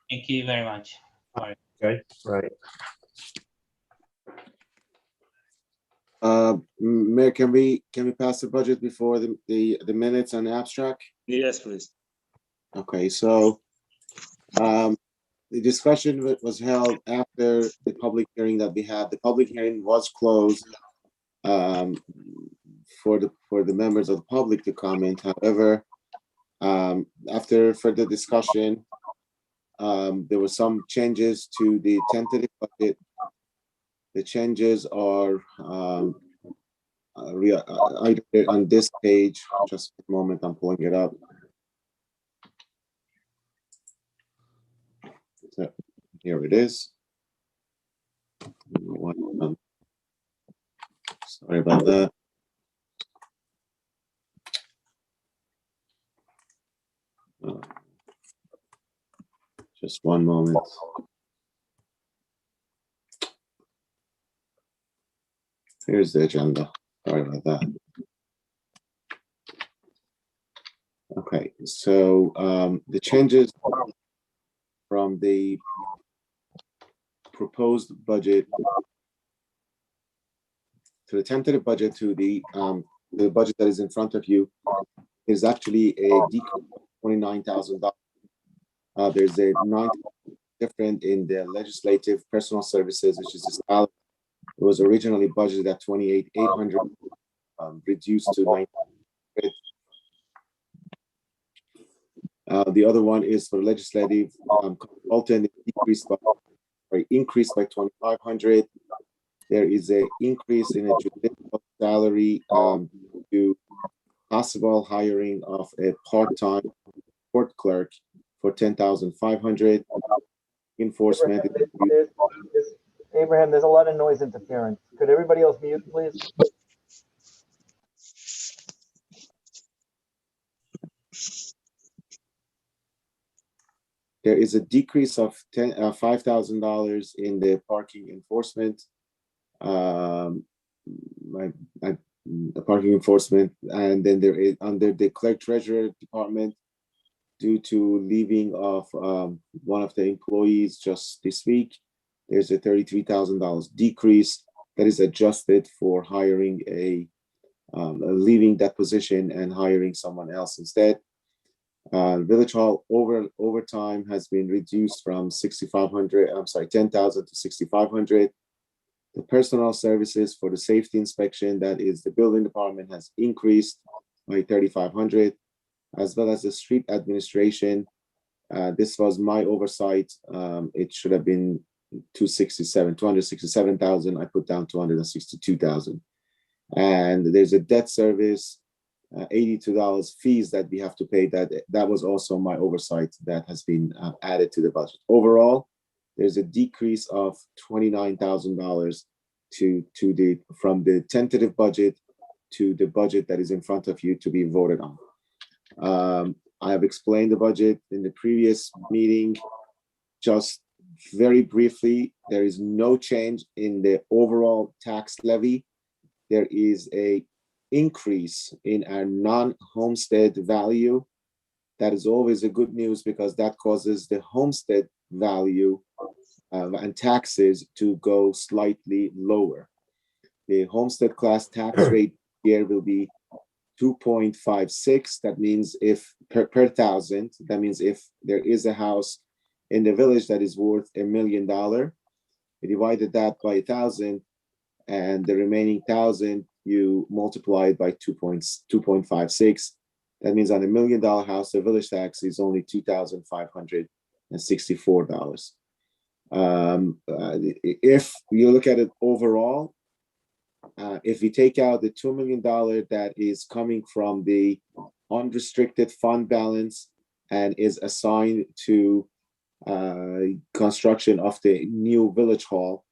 Thank you very much. All right. Okay, right. Mayor, can we pass the budget before the minutes and the abstract? Yes, please. Okay, so the discussion was held after the public hearing that we had. The public hearing was closed for the members of the public to comment. However, after further discussion, there were some changes to the tentative budget. The changes are either on this page. Just a moment, I'm pulling it up. So here it is. Sorry about that. Just one moment. Here's the agenda. Sorry about that. Okay, so the changes from the proposed budget to the tentative budget to the budget that is in front of you is actually a decrease of $29,000. There's a 9 different in the legislative personal services, which is the salary. It was originally budgeted at $28,800, reduced to $9,000. The other one is for legislative consultant, increased by $2,500. There is an increase in a judicial salary to possible hiring of a part-time court clerk for $10,500. Enforcement. Abraham, there's a lot of noise interference. Could everybody else mute, please? There is a decrease of $5,000 in the parking enforcement. The parking enforcement, and then there is under the clerk treasurer department, due to leaving of one of the employees just this week, there's a $33,000 decrease that is adjusted for hiring leaving that position and hiring someone else instead. Village Hall overtime has been reduced from 6,500, I'm sorry, 10,000 to 6,500. The personal services for the safety inspection, that is the building department, has increased by 3,500, as well as the street administration. This was my oversight. It should have been 267,000. I put down 262,000. And there's a debt service, $82 fees that we have to pay. That was also my oversight that has been added to the budget. Overall, there's a decrease of $29,000 from the tentative budget to the budget that is in front of you to be voted on. I have explained the budget in the previous meeting. Just very briefly, there is no change in the overall tax levy. There is a increase in our non-homestead value. That is always a good news because that causes the homestead value and taxes to go slightly lower. The homestead class tax rate here will be 2.56. That means if per thousand, that means if there is a house in the village that is worth $1 million, you divided that by 1,000, and the remaining 1,000 you multiply it by 2.56. That means on $1 million house, the village tax is only $2,564. If you look at it overall, if we take out the $2 million that is coming from the unrestricted fund balance and is assigned to construction of the new village hall,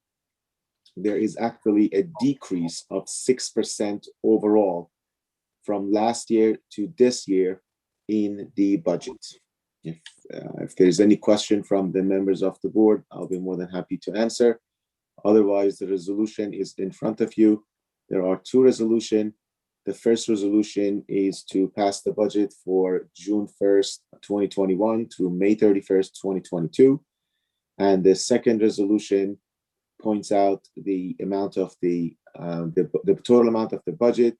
there is actually a decrease of 6% overall from last year to this year in the budget. If there's any question from the members of the board, I'll be more than happy to answer. Otherwise, the resolution is in front of you. There are two resolutions. The first resolution is to pass the budget for June 1st, 2021 through May 31st, 2022. And the second resolution points out the amount of the total amount of the budget,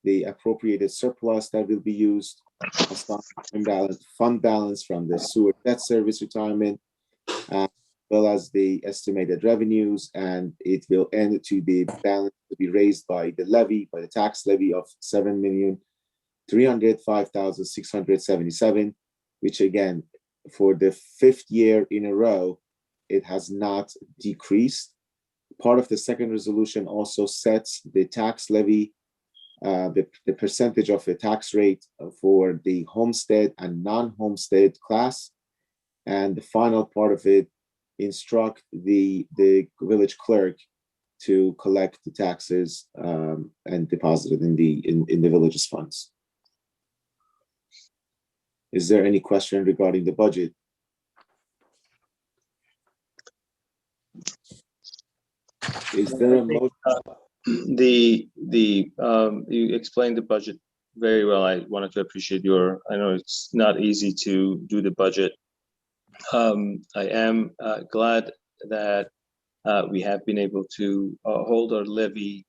the appropriated surplus that will be used, fund balance from the sewer debt service retirement, as well as the estimated revenues, and it will end to be balanced to be raised by the levy, by the tax levy of $7,305,677, which again, for the 5th year in a row, it has not decreased. Part of the second resolution also sets the tax levy, the percentage of the tax rate for the homestead and non-homestead class. And the final part of it instruct the village clerk to collect the taxes and deposit it in the village's funds. Is there any question regarding the budget? Is there a motion? You explained the budget very well. I wanted to appreciate I know it's not easy to do the budget. I am glad that we have been able to hold our levy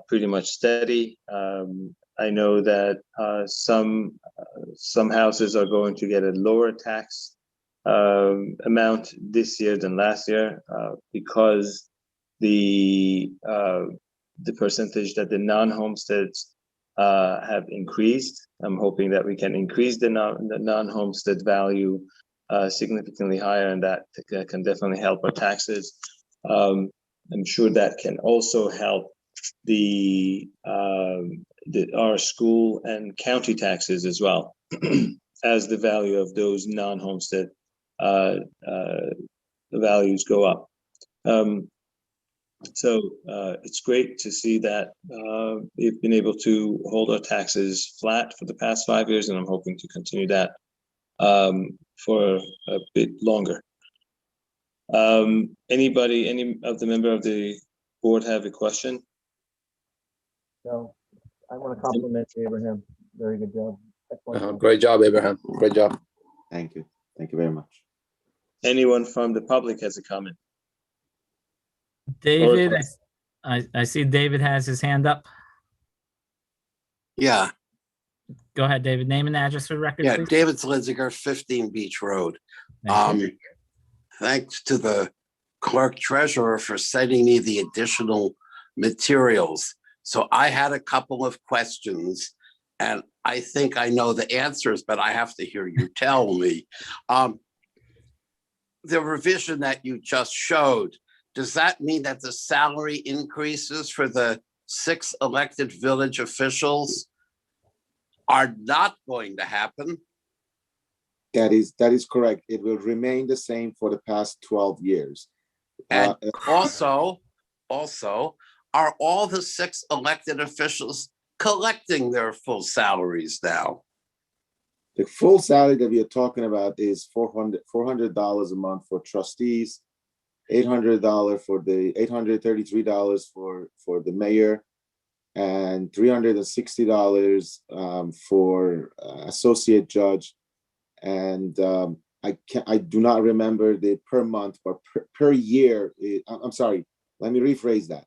pretty much steady. I know that some houses are going to get a lower tax amount this year than last year because the percentage that the non-homesteads have increased. I'm hoping that we can increase the non-homestead value significantly higher, and that can definitely help our taxes. I'm sure that can also help our school and county taxes as well, as the value of those non-homestead values go up. So it's great to see that we've been able to hold our taxes flat for the past 5 years, and I'm hoping to continue that for a bit longer. Any of the member of the board have a question? No, I want to compliment Abraham. Very good job. Great job, Abraham. Great job. Thank you. Thank you very much. Anyone from the public has a comment? David, I see David has his hand up. Yeah. Go ahead, David. Name and address for the record, Yeah, please. David Zlinziger, 15 Beach Road. Thanks to the clerk treasurer for sending me the additional materials. So I had a couple of questions, and I think I know the answers, but I have to hear you tell me. The revision that you just showed, does that mean that the salary increases for the 6 elected village officials are not going to happen? That is correct. It will remain the same for the past 12 years. And also, are all the 6 elected officials collecting their full salaries now? The full salary that we are talking about is $400 a month for trustees, $833 for the mayor, and $360 for associate judge. And I do not remember the per month, but per year. I'm sorry. Let me rephrase that.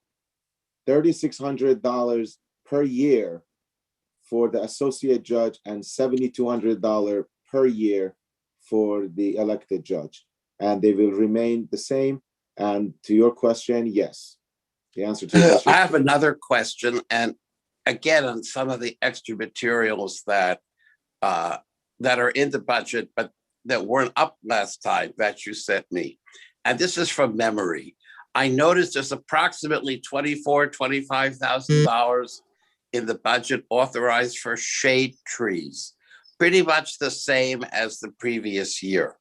$3,600 per year for the associate judge and $7,200 per year for the elected judge. And they will remain the same. And to your question, yes. The answer to your question. I have another question, and again, on some of the extra materials that are in the budget, but that weren't up last time that you sent me. And this is from memory. I noticed there's approximately $25,000 in the budget authorized for shade trees, pretty much the same as the previous year.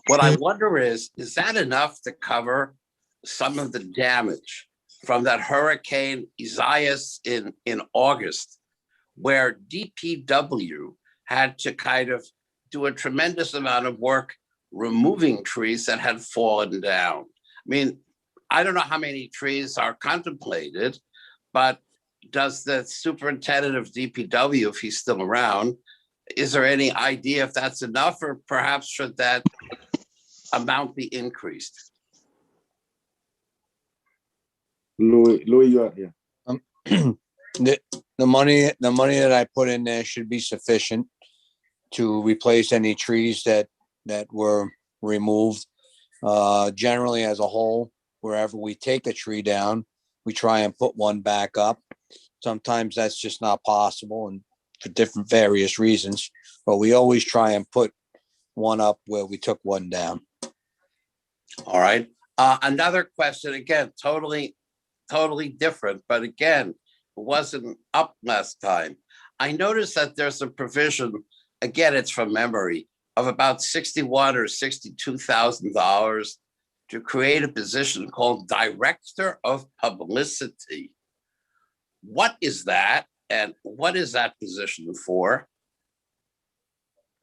What I wonder is that enough to cover some of the damage from that Hurricane Isaias in August, where DPW had to kind of do a tremendous amount of work removing trees that had fallen down? I mean, I don't know how many trees are contemplated, but does the superintendent of DPW, if he's still around, is there any idea if that's enough, or perhaps should that amount be increased? Louis, you are here. The money that I put in there should be sufficient to replace any trees that were removed. Generally, as a whole, wherever we take a tree down, we try and put one back up. Sometimes that's just not possible, and for different various reasons, but we always try and put one up where we took one down. All right. Another question, again, totally different, but again, it wasn't up last time. I noticed that there's a provision, again, it's from memory, of about $61,000 or $62,000 to create a position called Director of Publicity. What is that, and what is that position for?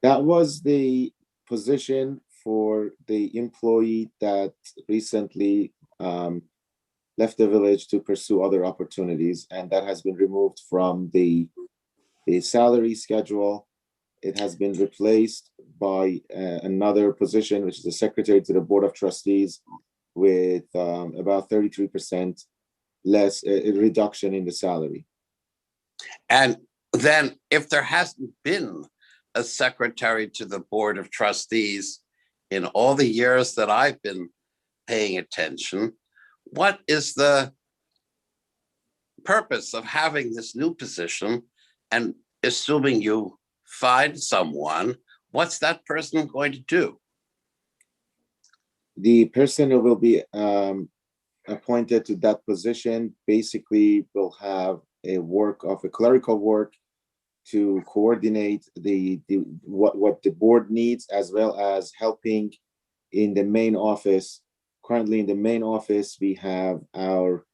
That was the position for the employee that recently left the village to pursue other opportunities, and that has been removed from the salary schedule. It has been replaced by another position, which is the secretary to the Board of Trustees, with about 33% less a reduction in the salary. And then if there hasn't been a secretary to the Board of Trustees in all the years that I've been paying attention, what is the purpose of having this new position? And assuming you find someone, what's that person going to do? The person who will be appointed to that position basically will have a clerical work to coordinate what the board needs, as well as helping in the main office. Currently in the main office, we have our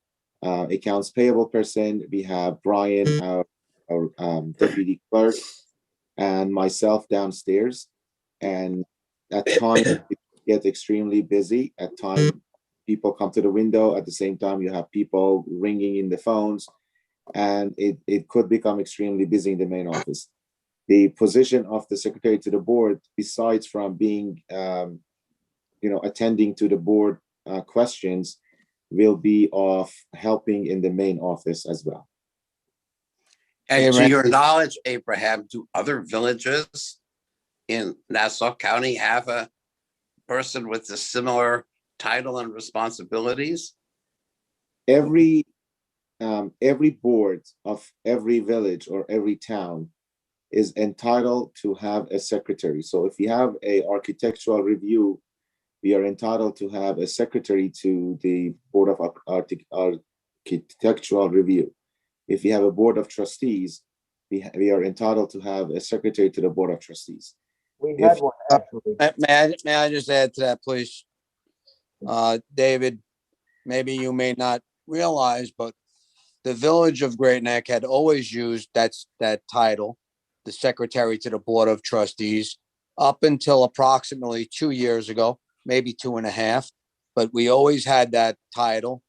accounts payable person, we have Brian, our deputy clerk, and myself downstairs. And at times it gets extremely busy. At times people come to the window. At the same time, you have people ringing in the phones, and it could become extremely busy in the main office. The position of the secretary to the board, besides from being, attending to the board questions, will be of helping in the main office as well. And to your knowledge, Abraham, do other villages in Nassau County have a person with a similar title and responsibilities? Every board of every village or every town is entitled to have a secretary. So if you have a architectural review, we are entitled to have a secretary to the Board of Architectural Review. If you have a Board of Trustees, we are entitled to have a secretary to the Board of Trustees. We had one actually. May I just add to that, please? David, maybe you may not realize, but the village of Great Neck had always used that title, the secretary to the Board of Trustees, up until approximately 2 years ago, maybe 2.5. But we always had that title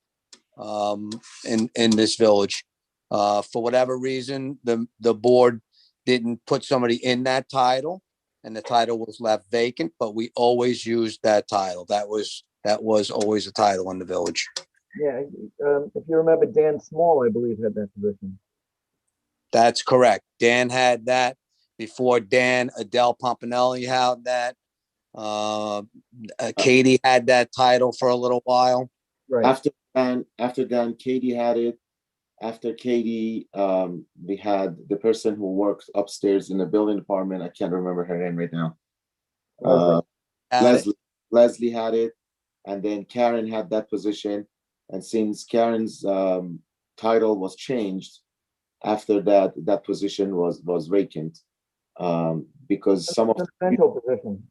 in this village. For whatever reason, the board didn't put somebody in that title, and the title was left vacant, but we always used that title. That was always a title in the village. Yeah, if you remember, Dan Small, I believe, had that position. That's correct. Dan had that. Before Dan, Adele Pompanelli had that. Katie had that title for a little while. Right. After Dan, Katie had it. After Katie, we had the person who works upstairs in the building department. I can't remember her name right now. Leslie had it, and then Karen had that position. And since Karen's title was changed, after that, that position was vacant because some of the central position.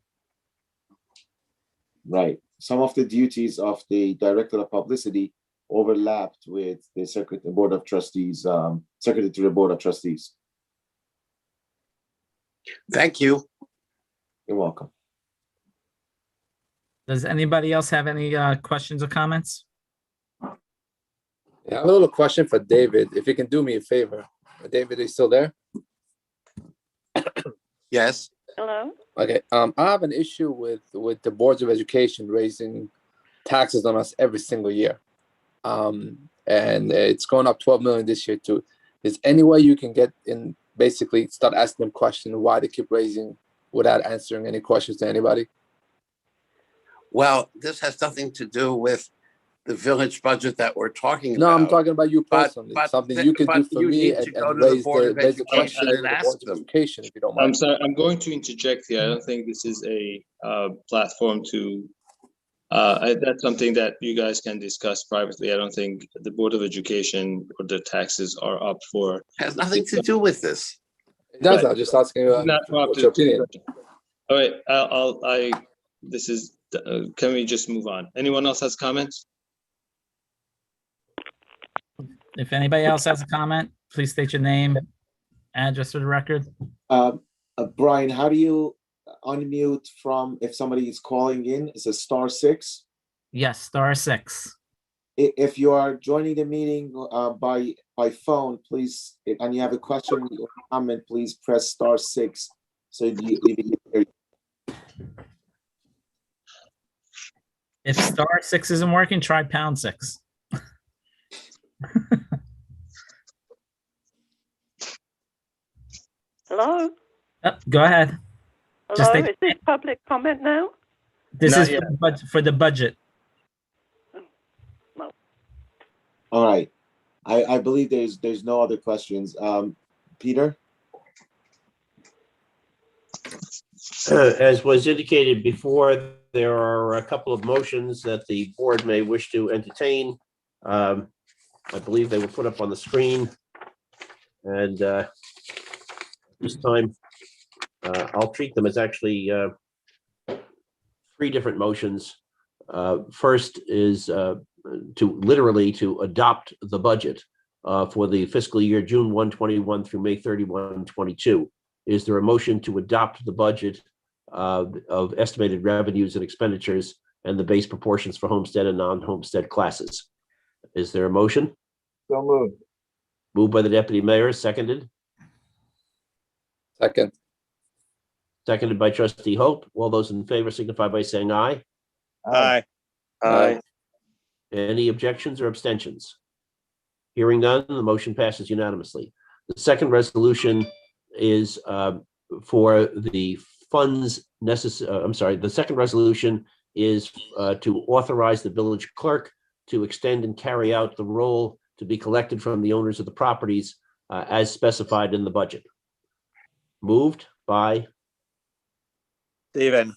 Right, some of the duties of the director of publicity overlapped with the secretary board of trustees, secretary to the board of trustees. Thank you. You're welcome. Does anybody else have any questions or comments? Yeah, I have a little question for David. If you can do me a favor. David, are you still there? Yes. Hello? Okay. I have an issue with the boards of education raising taxes on us every single year. And it's going up 12 million this year too. Is any way you can get in, basically start asking them questions why they keep raising without answering any questions to anybody? Well, this has nothing to do with the village budget that we're talking No, about. I'm talking about you personally. Something you could do for me and raise the question in the boards of education, if you don't mind. I'm sorry, I'm going to interject here. I don't think this is a platform to, that's something that you guys can discuss privately. I don't think the Board of Education or the taxes are up for. Has nothing to do with this. It does. I'm just asking you what's your opinion. All right, this is, can we just move on? Anyone else has comments? If anybody else has a comment, please state your name, address for the record. Brian, how do you unmute from if somebody is calling in? Is it *6? Yes, *6. If you are joining the meeting by phone, please, and you have a question or comment, please press *6. So you hear. If *6 isn't working, try #6. Hello? Go ahead. Hello, is this public comment now? This is for the budget. All right. I believe there's no other questions. Peter? As was indicated before, there are a couple of motions that the board may wish to entertain. I believe they were put up on the screen. And this time, I'll treat them as actually three different motions. First is to adopt the budget for the fiscal year June 1, 21 through May 31, 22. Is there a motion to adopt the budget of estimated revenues and expenditures and the base proportions for homestead and non-homestead classes? Is there a motion? So moved. Moved by the deputy mayor, seconded. Second. Seconded by trustee Hope. All those in favor signify by saying aye. Aye. Aye. Any objections or abstentions? Hearing none, the motion passes unanimously. The second resolution is for the funds necessary. The second resolution is to authorize the village clerk to extend and carry out the role to be collected from the owners of the properties as specified in the budget. Moved by Stephen.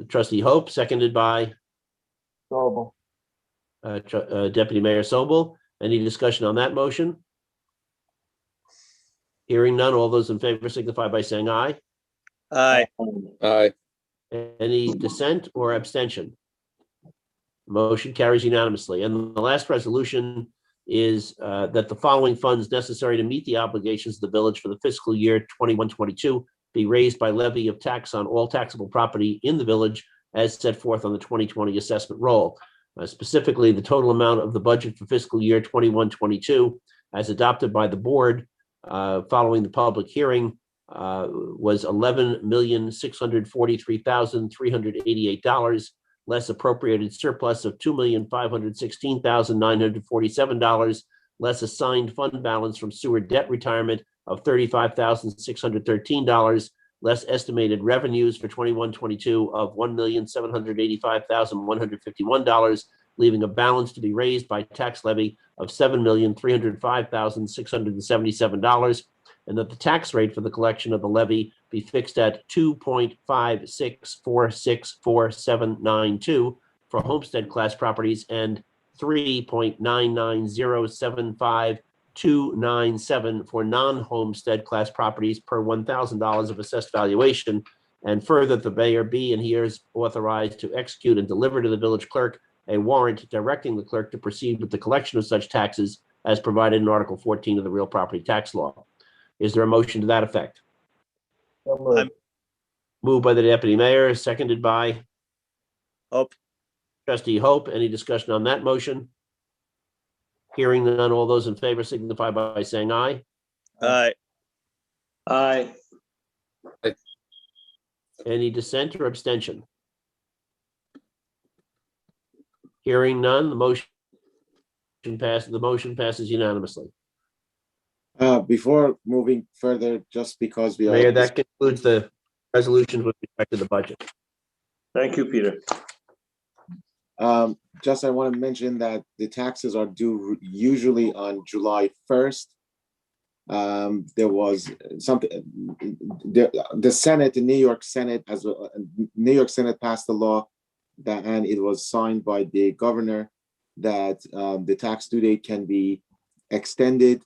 Trustee Hope, seconded by Sobel. Deputy Mayor Sobel. Any discussion on that motion? Hearing none, all those in favor signify by saying aye. Aye. Aye. Any dissent or abstention? Motion carries unanimously. And the last resolution is that the following funds necessary to meet the obligations of the village for the fiscal year 21-22 be raised by levy of tax on all taxable property in the village as set forth on the 2020 assessment roll. Specifically, the total amount of the budget for fiscal year 21-22 as adopted by the board following the public hearing was $11,643,388. less appropriated surplus of $2,516,947, less assigned fund balance from sewer debt retirement of $35,613, less estimated revenues for 21-22 of $1,785,151, leaving a balance to be raised by tax levy of $7,305,677, and that the tax rate for the collection of the levy be fixed at 2.56464792 for homestead class properties and 3.99075 for non-homestead class properties per $1,000 of assessed valuation. And further, the mayor be and he is authorized to execute and deliver to the village clerk a warrant directing the clerk to proceed with the collection of such taxes as provided in Article 14 of the real property tax law. Is there a motion to that effect? Moved by the deputy mayor, seconded by Hope. Trustee Hope. Any discussion on that motion? Hearing none, all those in favor signify by saying aye. Aye. Aye. Any dissent or abstention? Hearing none, the motion passes unanimously. Before moving further, just because we are. Mayor, that concludes the resolutions with respect to the budget. Thank you, Peter. Just I want to mention that the taxes are due usually on July 1st. There was something, the Senate, the New York Senate, New York Senate passed a law that, and it was signed by the governor, that the tax due date can be extended.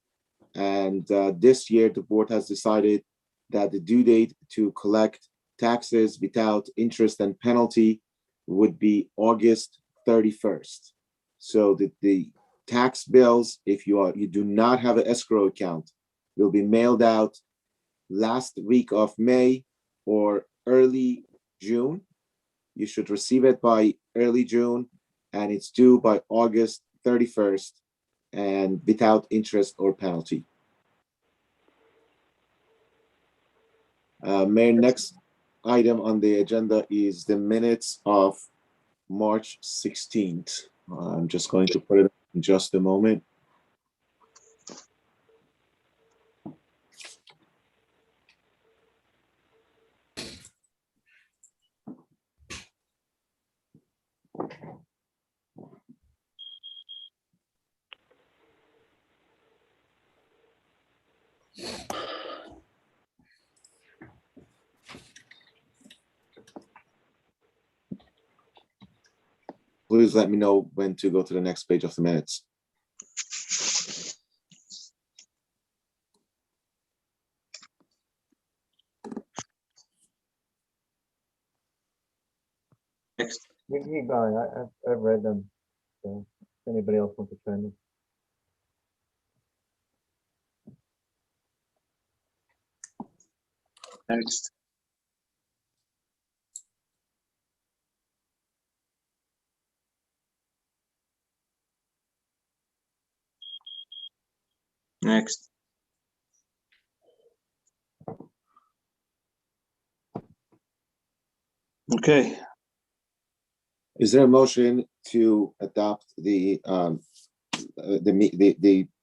And this year, the board has decided that the due date to collect taxes without interest and penalty would be August 31st. So the tax bills, if you do not have an escrow account, will be mailed out last week of May or early June. You should receive it by early June, and it's due by August 31st and without interest or penalty. Mayor, next item on the agenda is the minutes of March 16th. I'm just going to put it in just a moment. Please let me know when to go to the next page of the minutes. Next. You keep going. I've read them. So if anybody else wants to chime in. Next. Next. Okay. Is there a motion to adopt the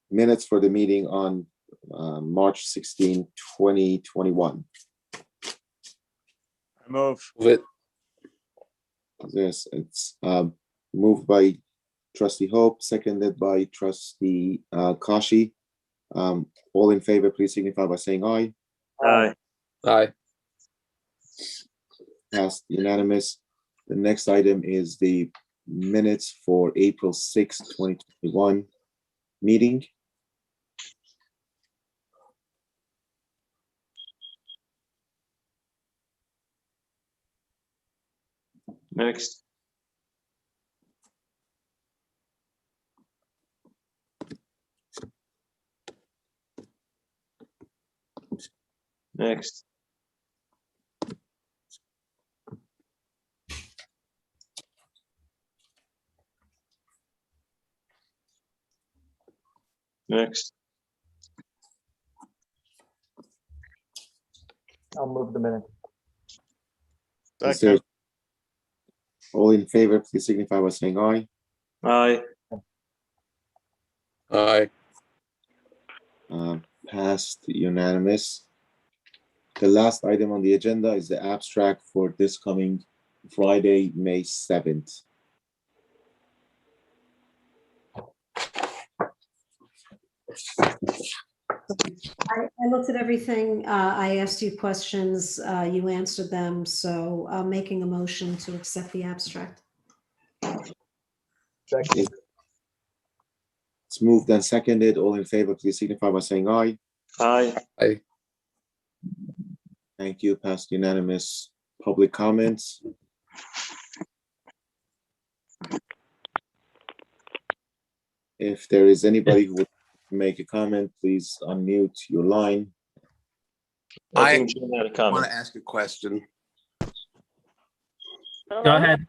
minutes for the meeting on March 16, 2021? I move. Move it. Yes, it's moved by Trustee Hope, seconded by Trustee Kashi. All in favor, please signify by saying aye. Aye. Aye. Passed unanimous. The next item is the minutes for April 6, 2021 meeting. Next. Next. Next. I'll move the minute. Is there, All in favor, please signify by saying aye. Aye. Aye. Passed unanimous. The last item on the agenda is the abstract for this coming Friday, May 7th. I looked at everything. I asked you questions. You answered them. So I'm making a motion to accept the abstract. Second. It's moved and seconded. All in favor, please signify by saying aye. Aye. Aye. Thank you. Passed unanimous. Public comments. If there is anybody who would make a comment, please unmute your line. I I think Jim had a want comment. to ask a question. Go ahead.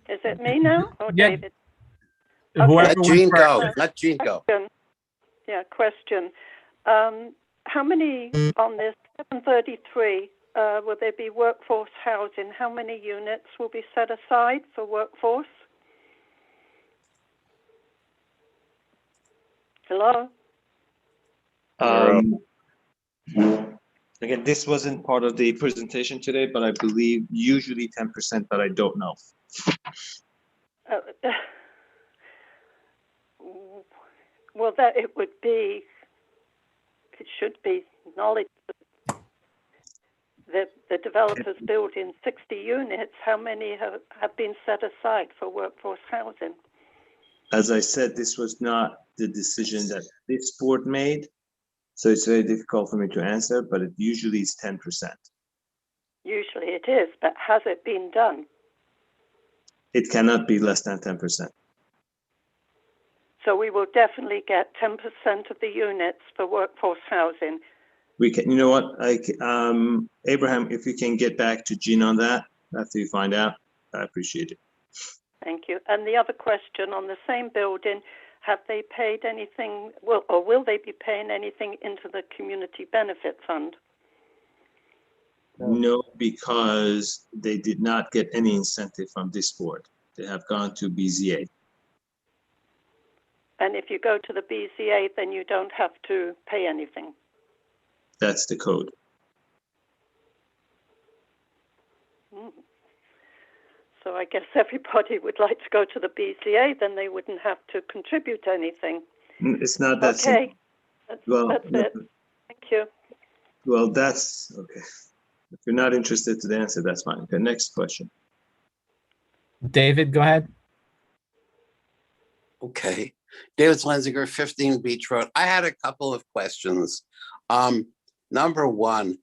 Is it me now or Yeah. David? Whoever Let went Jean first. go. Let Jean go. Question. Yeah, question. How many on this 733 will there be workforce housing? How many units will be set aside for workforce? Hello? Again, this wasn't part of the presentation today, but I believe usually 10%, but I don't know. Well, that it would be, it should be knowledge. The developers built in 60 units. How many have been set aside for workforce housing? As I said, this was not the decision that this board made. So it's very difficult for me to answer, but it usually is 10%. Usually it is, but has it been done? It cannot be less than 10%. So we will definitely get 10% of the units for workforce housing. We can, you know what, Abraham, if you can get back to Jean on that after you find out, I appreciate it. Thank you. And the other question on the same building, have they paid anything, or will they be paying anything into the community benefit fund? No, because they did not get any incentive from this board. They have gone to BZA. And if you go to the BZA, then you don't have to pay anything. That's the code. So I guess everybody would like to go to the BZA, then they wouldn't have to contribute anything. It's not that Okay, simple. that's it. Thank you. Well, that's okay. If you're not interested to the answer, that's fine. Okay, next question. David, go ahead. Okay. David Slenzinger, 15 Beach Road. I had a couple of questions. Number one,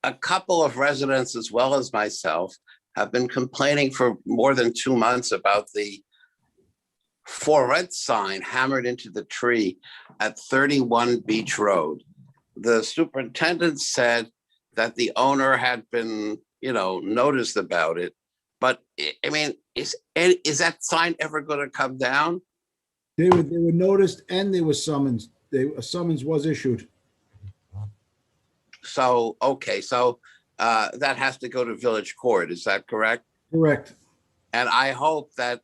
a couple of residents as well as myself have been complaining for more than 2 months about the for rent sign hammered into the tree at 31 Beach Road. The superintendent said that the owner had been, noticed about it. But I mean, is that sign ever going to come down? They were noticed and they were summoned. A summons was issued. So, okay, so that has to go to village court, is that correct? Correct. And I hope that,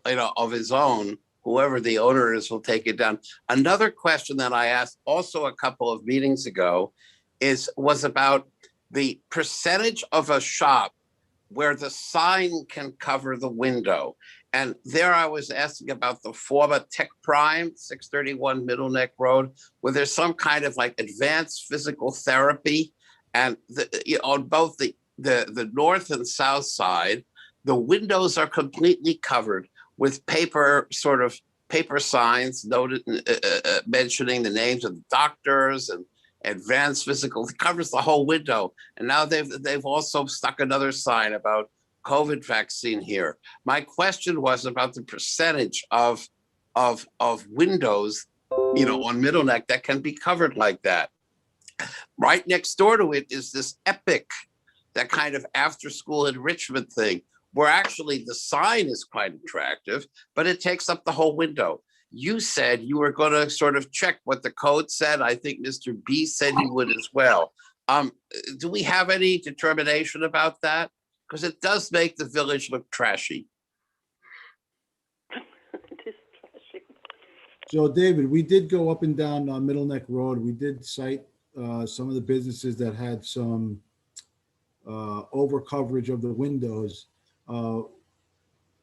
of his own, whoever the owner is will take it down. Another question that I asked also a couple of meetings ago was about the percentage of a shop where the sign can cover the window. And there I was asking about the former Tech Prime, 631 Middle Neck Road, where there's some kind of like advanced physical therapy. And on both the north and south side, the windows are completely covered with paper signs noted mentioning the names of the doctors and advanced physical. It covers the whole window. And now they've also stuck another sign about COVID vaccine here. My question was about the percentage of windows, on Middle Neck that can be covered like that. Right next door to it is this Epic, that kind of after school enrichment thing, where actually the sign is quite attractive, but it takes up the whole window. You said you were going to sort of check what the code said. I think Mr. B said he would as well. Do we have any determination about that? because it does make the village look trashy. It is trashy. So David, we did go up and down Middle Neck Road. We did cite some of the businesses that had some over coverage of the windows.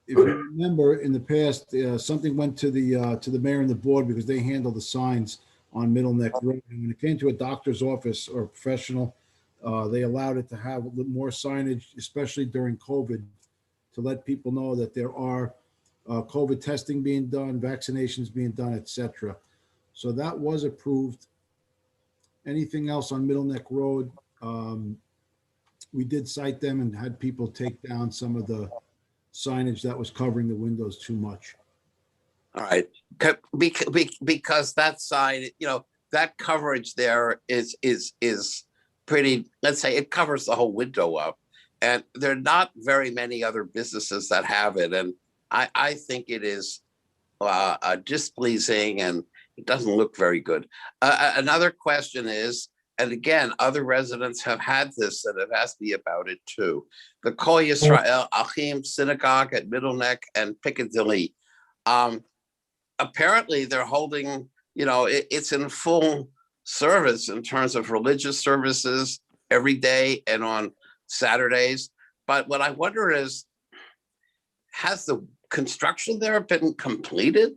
If you remember in the past, something went to the mayor and the board because they handle the signs on Middle Neck Road. And when it came to a doctor's office or a professional, they allowed it to have a little more signage, especially during COVID, to let people know that there are COVID testing being done, vaccinations being done, etc. So that was approved. Anything else on Middle Neck Road? We did cite them and had people take down some of the signage that was covering the windows too much. All right, because that side, that coverage there is pretty, let's say it covers the whole window up. And there are not very many other businesses that have it. And I think it is displeasing and it doesn't look very good. Another question is, and again, other residents have had this and have asked me about it too. The Kol Yisrael Achim Synagogue at Middle Neck and Piccadilly. Apparently they're holding, it's in full service in terms of religious services every day and on Saturdays. But what I wonder is, has the construction there been completed?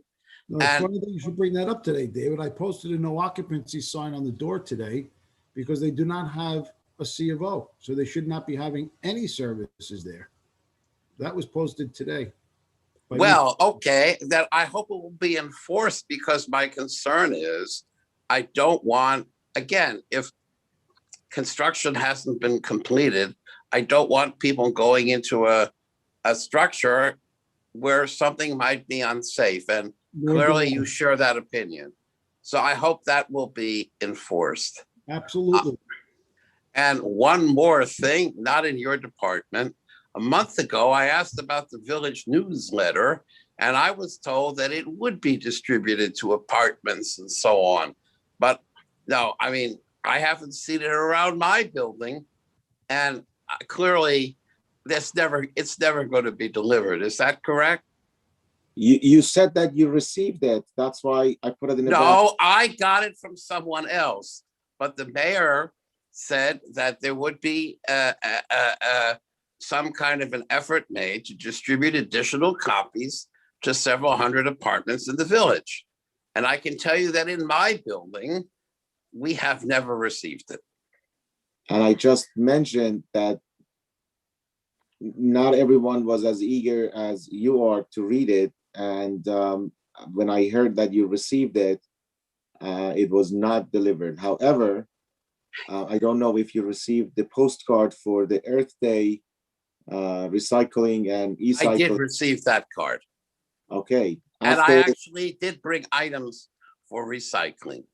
No, it's funny that you should bring that up today, David. I posted a no occupancy sign on the door today because they do not have a C of O. So they should not be having any services there. That was posted today. Well, okay, that I hope it will be enforced, because my concern is I don't want, again, if construction hasn't been completed, I don't want people going into a structure where something might be unsafe. And clearly you share that opinion. So I hope that will be enforced. Absolutely. And one more thing, not in your department. A month ago, I asked about the village newsletter, and I was told that it would be distributed to apartments and so on. But no, I mean, I haven't seen it around my building, and clearly it's never going to be delivered. Is that correct? You said that you received it. That's why I put it in the No, I got it from someone else, but the mayor said that there would be some kind of an effort made to distribute additional copies to several hundred apartments in the village. And I can tell you that in my building, we have never received it. And I just mentioned that not everyone was as eager as you are to read it. And when I heard that you received it, it was not delivered. However, I don't know if you received the postcard for the Earth Day recycling and e-cycling. I did receive that card. Okay. And I actually did bring items for recycling.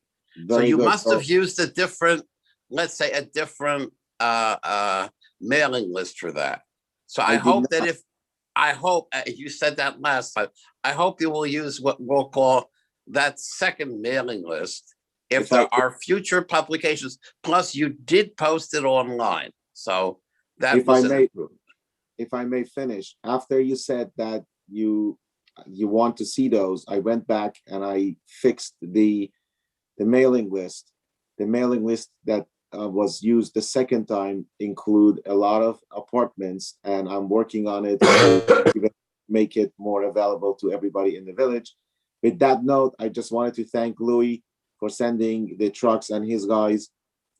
So you must have used a different, let's say a different mailing list for that. So I hope that you said that last time, I hope you will use what we'll call that second mailing list if there are future publications. Plus you did post it online. So that if I may finish, after you said that you want to see those, I went back and I fixed the mailing list. The mailing list that was used the second time include a lot of apartments, and I'm working on it to make it more available to everybody in the village. With that note, I just wanted to thank Louis for sending the trucks and his guys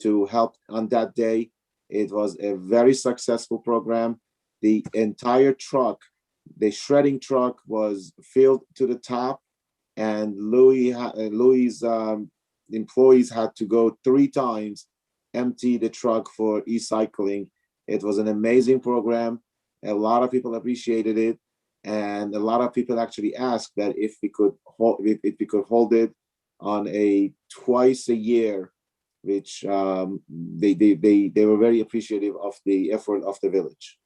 to help on that day. It was a very successful program. The entire truck, the shredding truck, was filled to the top, and Louis's employees had to go 3 times, empty the truck for e-cycling. It was an amazing program. A lot of people appreciated it, and a lot of people actually asked that if we could hold it on a twice a year, which they were very appreciative of the effort of the village.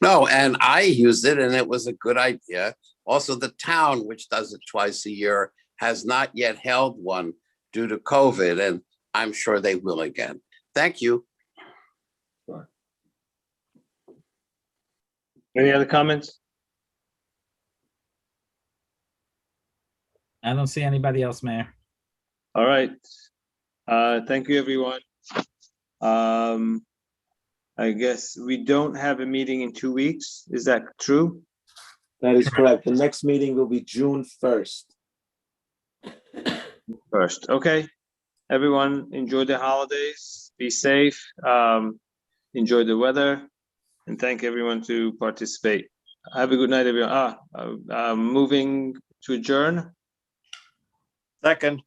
No, and I used it and it was a good idea. Also, the town, which does it twice a year, has not yet held one due to COVID, and I'm sure they will again. Thank you. Any other comments? I don't see anybody else, Mayor. All right. Thank you, everyone. I guess we don't have a meeting in 2 weeks. Is that true? That is correct. The next meeting will be June 1st. First, okay. Everyone, enjoy the holidays. Be safe. Enjoy the weather, and thank everyone to participate. Have a good night, everyone. Moving to adjourn. Second.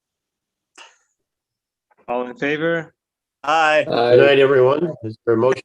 All in favor? Aye. Good night, everyone. Is there a motion?